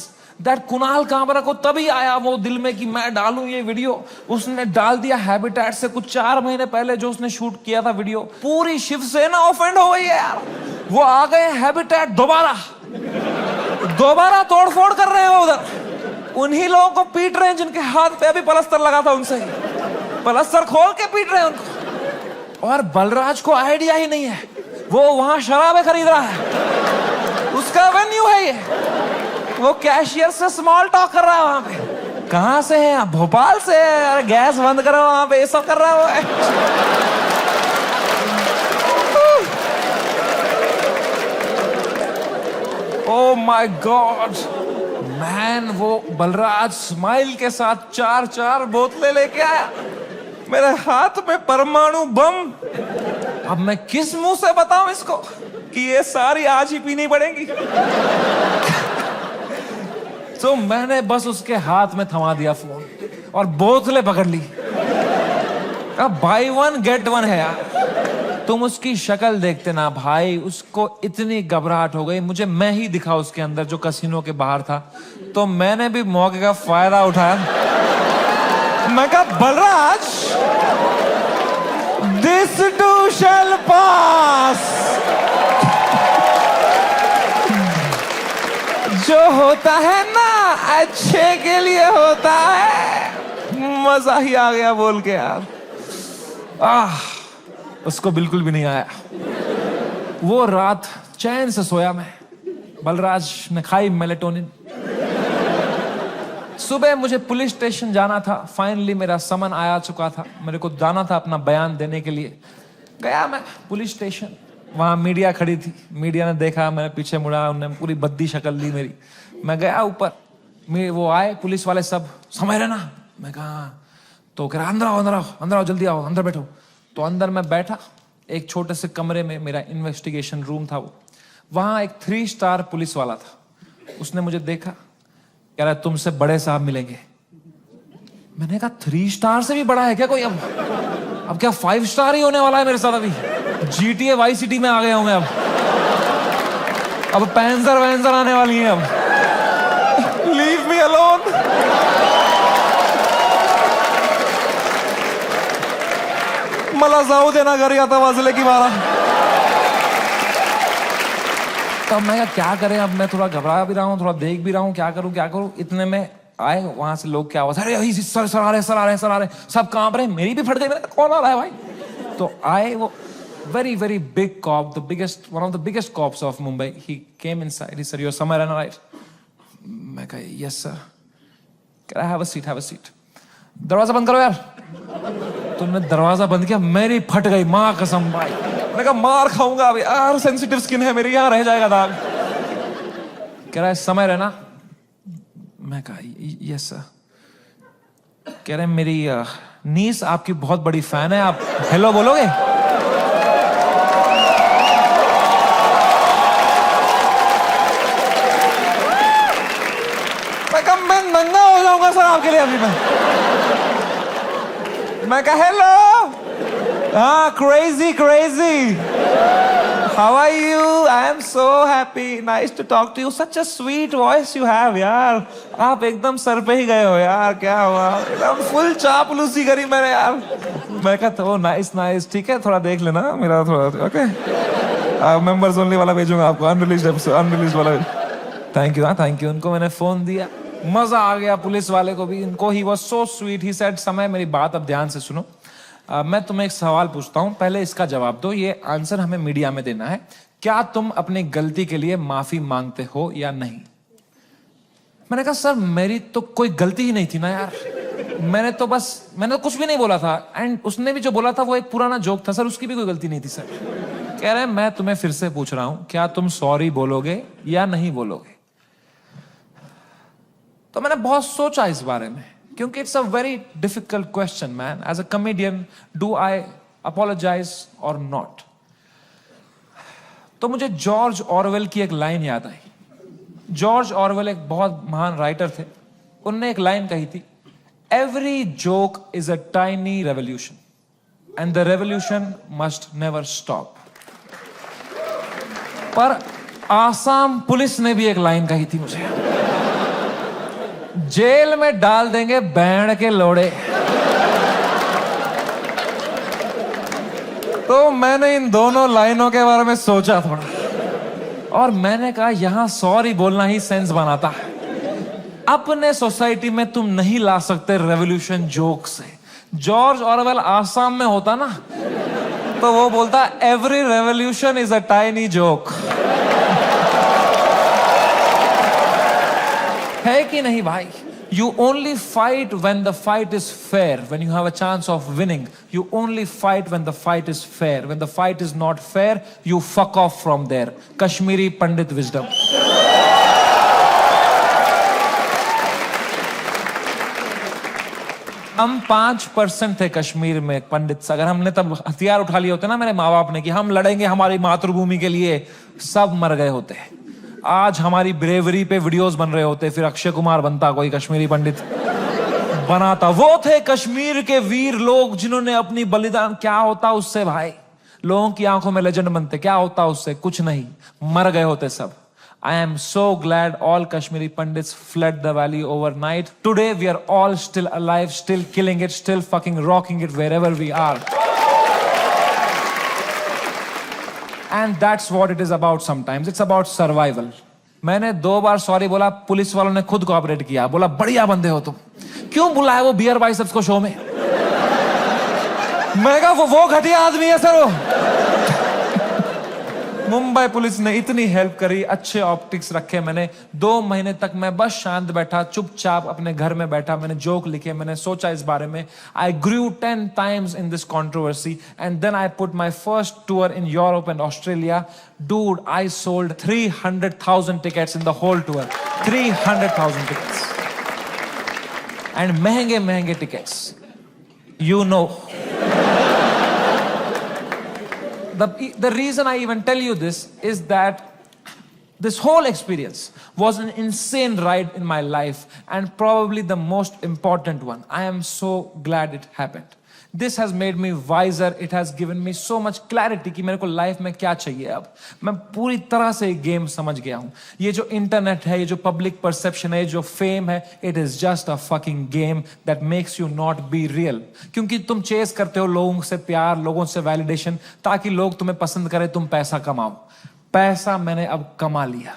that Kunal Kamra को तभी आया वो दिल में कि मैं डालूं ये वीडियो। उसने डाल दिया हैबिटेट से कुछ 4 महीने पहले जो उसने शूट किया था वीडियो। पूरी शिवसेना ऑफेंड हो गई है यार। वो आ गए हैबिटेट दोबारा तोड़फोड़ कर रहे हैं उधर। उन्हीं लोगों को पीट रहे हैं जिनके हाथ पे अभी पलस्तर लगा था, उनसे ही पलस्तर खोल के पीट रहे हैं उनको। और बलराज को आइडिया ही नहीं है, वो वहां शराबें खरीद रहा है, उसका वेन्यू है ये। वो कैशियर से स्मॉल टॉक कर रहा है वहां पे। कहां से है आप? भोपाल से। अरे गैस बंद करो, वहां पे ये सब कर रहा है। ओह माय गॉड मैन, वो बलराज स्माइल के साथ 4 बोतलें लेके आया। मेरे हाथ में परमाणु बम। अब मैं किस मुंह से बताऊं इसको कि ये सारी आज ही पीनी पड़ेगी। तो मैंने बस उसके हाथ में थमा दिया फोन और बोतलें पकड़ ली। अब बाय 1 गेट 1 है यार। तुम उसकी शक्ल देखते ना भाई, उसको इतनी घबराहट हो गई। मुझे मैं ही दिखा उसके अंदर जो कसिनो के बाहर था। तो मैंने भी मौके का फायदा उठाया। मैं कहा बलराज, दिस टू शैल पास। जो होता है ना अच्छे के लिए होता है। मजा ही आ गया बोल के यार। उसको बिल्कुल भी नहीं आया। वो रात चैन से सोया मैं। बलराज ने खाई मेलेटोनिन। सुबह मुझे पुलिस स्टेशन जाना था। फाइनली मेरा समन आया चुका था। मेरे को जाना था अपना बयान देने के लिए। गया मैं पुलिस स्टेशन। वहां मीडिया खड़ी थी। मीडिया ने देखा, मैंने पीछे मुड़ा, उन्होंने पूरी बद्दी शक्ल ली मेरी। मैं गया ऊपर, वो आए पुलिस वाले सब, समझ रहे ना? मैं कहा, तो कह रहा अंदर आओ जल्दी आओ, अंदर बैठो। तो अंदर मैं बैठा एक छोटे से कमरे में। मेरा इन्वेस्टिगेशन रूम था वो। वहां एक 3 स्टार पुलिस वाला था। उसने मुझे देखा, कह रहा तुमसे बड़े साहब मिलेंगे। मैंने कहा 3 स्टार से भी बड़ा है क्या कोई? अब क्या 5 स्टार ही होने वाला है मेरे साथ? अभी GTA वाई सिटी में आ गया हूं मैं। अब पैंसर आने वाली है। अब लीव मी अलोन। मला जाऊ देना घरी, आता वाजले की 12। तब मैं क्या करें? अब मैं थोड़ा घबरा भी रहा हूँ, थोड़ा देख भी रहा हूँ, क्या करूँ। इतने में आए वहां से लोग, क्या आवाज, अरे सर आ रहे, सब कांप रहे। मेरी भी फट गई। मैंने कौन आ रहा है भाई? तो आए वो very big cop, one of the biggest cops of Mumbai. He came inside. He said, "You're somewhere in right?" मैं कहा, "Yes sir." कह रहा, have a seat. दरवाजा बंद करो यार। तुमने दरवाजा बंद किया, मेरी फट गई माँ कसम भाई। मैंने कहा मार खाऊंगा अभी यार, सेंसिटिव स्किन है मेरी, यहाँ रह जाएगा दाग। कह रहा है समय रहना। मैं कहा यस सर। कह रहे मेरी नीस आपकी बहुत बड़ी फैन है, आप हेलो बोलोगे? मैं नंगा हो जाऊंगा सर आपके लिए अभी। मैं कहा हेलो। हाँ, crazy how are you? I am so happy, nice to talk to you, such a sweet voice you have यार। आप एकदम सर पे ही गए हो यार, क्या हुआ? एकदम फुल चापलूसी करी मैंने यार। मैं कहता हूँ नाइस, ठीक है, थोड़ा देख लेना मेरा थोड़ा, ओके? मेंबर्स ओनली वाला भेजूंगा आपको, अनरिलीज्ड वाला। Thank you. उनको मैंने फोन दिया, मजा आ गया पुलिस वाले को भी। इनको he was so sweet. He said, समय मेरी बात अब ध्यान से सुनो। मैं तुम्हें एक सवाल पूछता हूं, पहले इसका जवाब दो। ये आंसर हमें मीडिया में देना है। क्या तुम अपनी गलती के लिए माफी मांगते हो या नहीं? मैंने कहा सर मेरी तो कोई गलती ही नहीं थी ना यार। मैंने तो कुछ भी नहीं बोला था। एंड उसने भी जो बोला था वो एक पुराना जोक था सर, उसकी भी कोई गलती नहीं थी सर। कह रहे मैं तुम्हें फिर से पूछ रहा हूं, क्या तुम सॉरी बोलोगे या नहीं बोलोगे? तो मैंने बहुत सोचा इस बारे में, क्योंकि it's a very difficult question man. As a comedian, do I apologise और नॉट? तो मुझे जॉर्ज ऑरवेल की एक लाइन याद आई। जॉर्ज ऑरवेल एक बहुत महान राइटर थे। उनने एक लाइन कही थी, every joke is a tiny revolution and the revolution must never stop. पर आसाम पुलिस ने भी एक लाइन कही थी मुझे, जेल में डाल देंगे बैंड के लोड़े। तो मैंने इन दोनों लाइनों के बारे में सोचा थोड़ा, और मैंने कहा यहां सॉरी बोलना ही सेंस बनाता है। अपने सोसाइटी में तुम नहीं ला सकते रेवोल्यूशन जोक से। जॉर्ज ऑरवेल आसाम में होता ना, तो वो बोलता every revolution is a tiny joke. है कि नहीं भाई? You only fight when the fight is fair, when you have a chance of winning. You only fight when the fight is fair. When the fight is not fair, you fuck off from there. Kashmiri Pandit wisdom. हम 5% थे कश्मीर में पंडित। अगर हमने तब हथियार उठा लिए होते ना मेरे माँ बाप ने कि हम लड़ेंगे हमारी मातृभूमि के लिए, सब मर गए होते। आज हमारी ब्रेवरी पे वीडियोस बन रहे होते, फिर अक्षय कुमार बनता, कोई कश्मीरी पंडित बनाता। वो थे कश्मीर के वीर लोग जिन्होंने अपनी बलिदान। क्या होता उससे भाई? लोगों की आंखों में लेजेंड बनते। क्या होता उससे? कुछ नहीं, मर गए होते सब। I am so glad all Kashmiri Pandits fled the valley overnight. Today we are all still alive, still killing it, still fucking rocking it wherever we are. And that's what it is about sometimes. It's about survival. मैंने 2 बार sorry बोला, police वालों ने खुद cooperate किया, बोला बढ़िया बंदे हो तुम। क्यों बुलाया वो बियर बाइसेप्स को शो में? मैं कहा वो घटिया आदमी है सर वो। मुंबई पुलिस ने इतनी हेल्प करी, अच्छे ऑप्टिक्स रखे मैंने। 2 महीने तक मैं बस शांत बैठा, चुपचाप अपने घर में बैठा। मैंने जोक लिखे, मैंने सोचा इस बारे में। आई ग्रू 10 times in this controversy and then I put my first tour in Europe and Australia. Dude, I sold 300,000 tickets in the whole tour. 300,000 tickets. And महंगे tickets. You know. The reason I even tell you this is that this whole experience was an insane ride in my life and probably the most important one. I am so glad it happened. This has made me wiser. It has given me so much clarity कि मेरे को life में क्या चाहिए। अब मैं पूरी तरह से गेम समझ गया हूं। ये जो इंटरनेट है, ये जो पब्लिक परसेप्शन है, जो फेम है, it is just a fucking game that makes you not be real. क्योंकि तुम चेस करते हो लोगों से प्यार, लोगों से वैलिडेशन, ताकि लोग तुम्हें पसंद करें, तुम पैसा कमाओ। पैसा मैंने अब कमा लिया।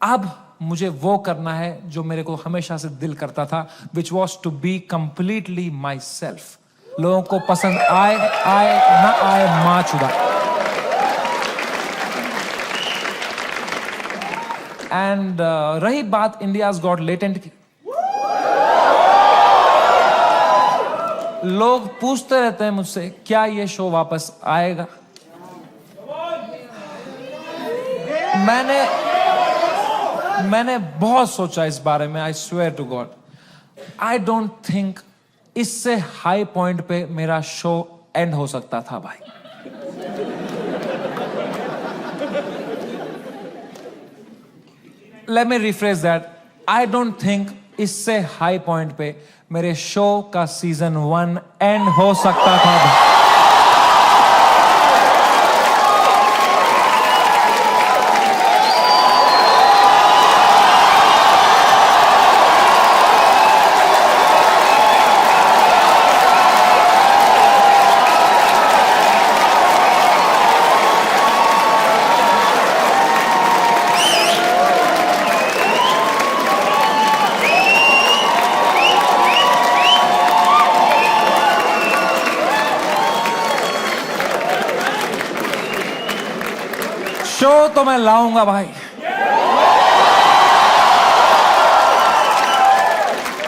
अब मुझे वो करना है जो मेरे को हमेशा से दिल करता था, which was to be completely myself. लोगों को पसंद आए ना आए, मां चुदा। एंड रही बात इंडियाज गॉट लेटेंट की, लोग पूछते रहते हैं मुझसे क्या ये शो वापस आएगा। मैंने बहुत सोचा इस बारे में। I swear to God, I don't think इससे हाई पॉइंट पे मेरा शो एंड हो सकता था भाई। Let me rephrase that. I don't think इससे हाई पॉइंट पे मेरे शो का सीजन 1 एंड हो सकता था भाई। शो तो मैं लाऊंगा भाई,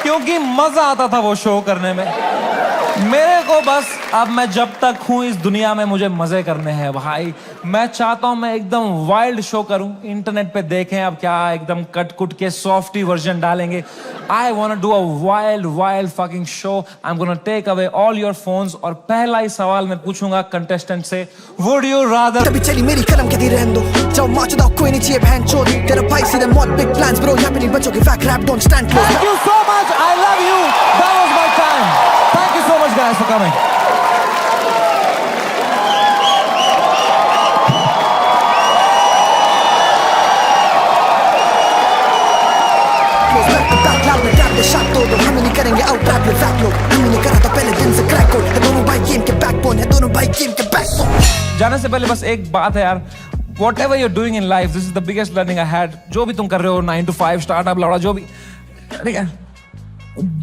क्योंकि मजा आता था वो शो करने में। मेरे को बस अब मैं जब तक हूं इस दुनिया में मुझे मजे करने हैं भाई। मैं चाहता हूं मैं एकदम वाइल्ड शो करूं, इंटरनेट पे देखें अब क्या एकदम कट कुट के सॉफ्टी वर्जन डालेंगे। I want to do a wild fucking show. I am gonna take away all your phones और पहला ही सवाल मैं पूछूंगा कंटेस्टेंट से, वुड यू रादर। तभी चली मेरी कलम के दी रहने दो, जाओ मार चुदा कोई नहीं चाहिए बहन चोद, तेरा भाई सीधे मौत बिग प्लान्स ब्रो, यहाँ पे नहीं बच्चों के fake rap don't stand close. Thank you so much. I love you. That was my time. Thank you so much, guys, for coming. Close back to back loud में rap दे shot दो, हम नहीं करेंगे आउट रैप ये fact लो, हम नहीं करा था पहले दिन से क्रैक कोड, है दोनों भाई गेम के बैकबोन, है दोनों भाई गेम के बैकबोन। जाने से पहले बस एक बात है यार, whatever you're doing in life, this is the biggest learning I had. जो भी तुम कर रहे हो 9 to 5 स्टार्टअप लौड़ा जो भी, ठीक है,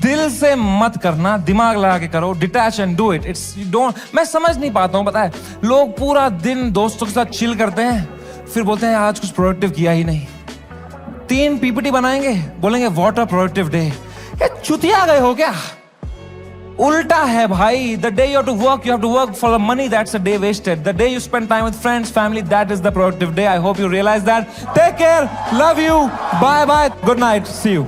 दिल से मत करना, दिमाग लगा के करो, detach and do it. It's don't, मैं समझ नहीं पाता हूँ, पता है लोग पूरा दिन दोस्तों के साथ चिल करते हैं, फिर बोलते हैं आज कुछ प्रोडक्टिव किया ही नहीं। 3 पीपीटी बनाएंगे, बोलेंगे व्हाट अ प्रोडक्टिव डे। ये चुतिया गए हो क्या? उल्टा है भाई। The day you have to work, you have to work for the money. That's a day wasted. The day you spend time with friends, family, that is the productive day. I hope you realize that. Take care. Love you. Bye bye. Good night. See you.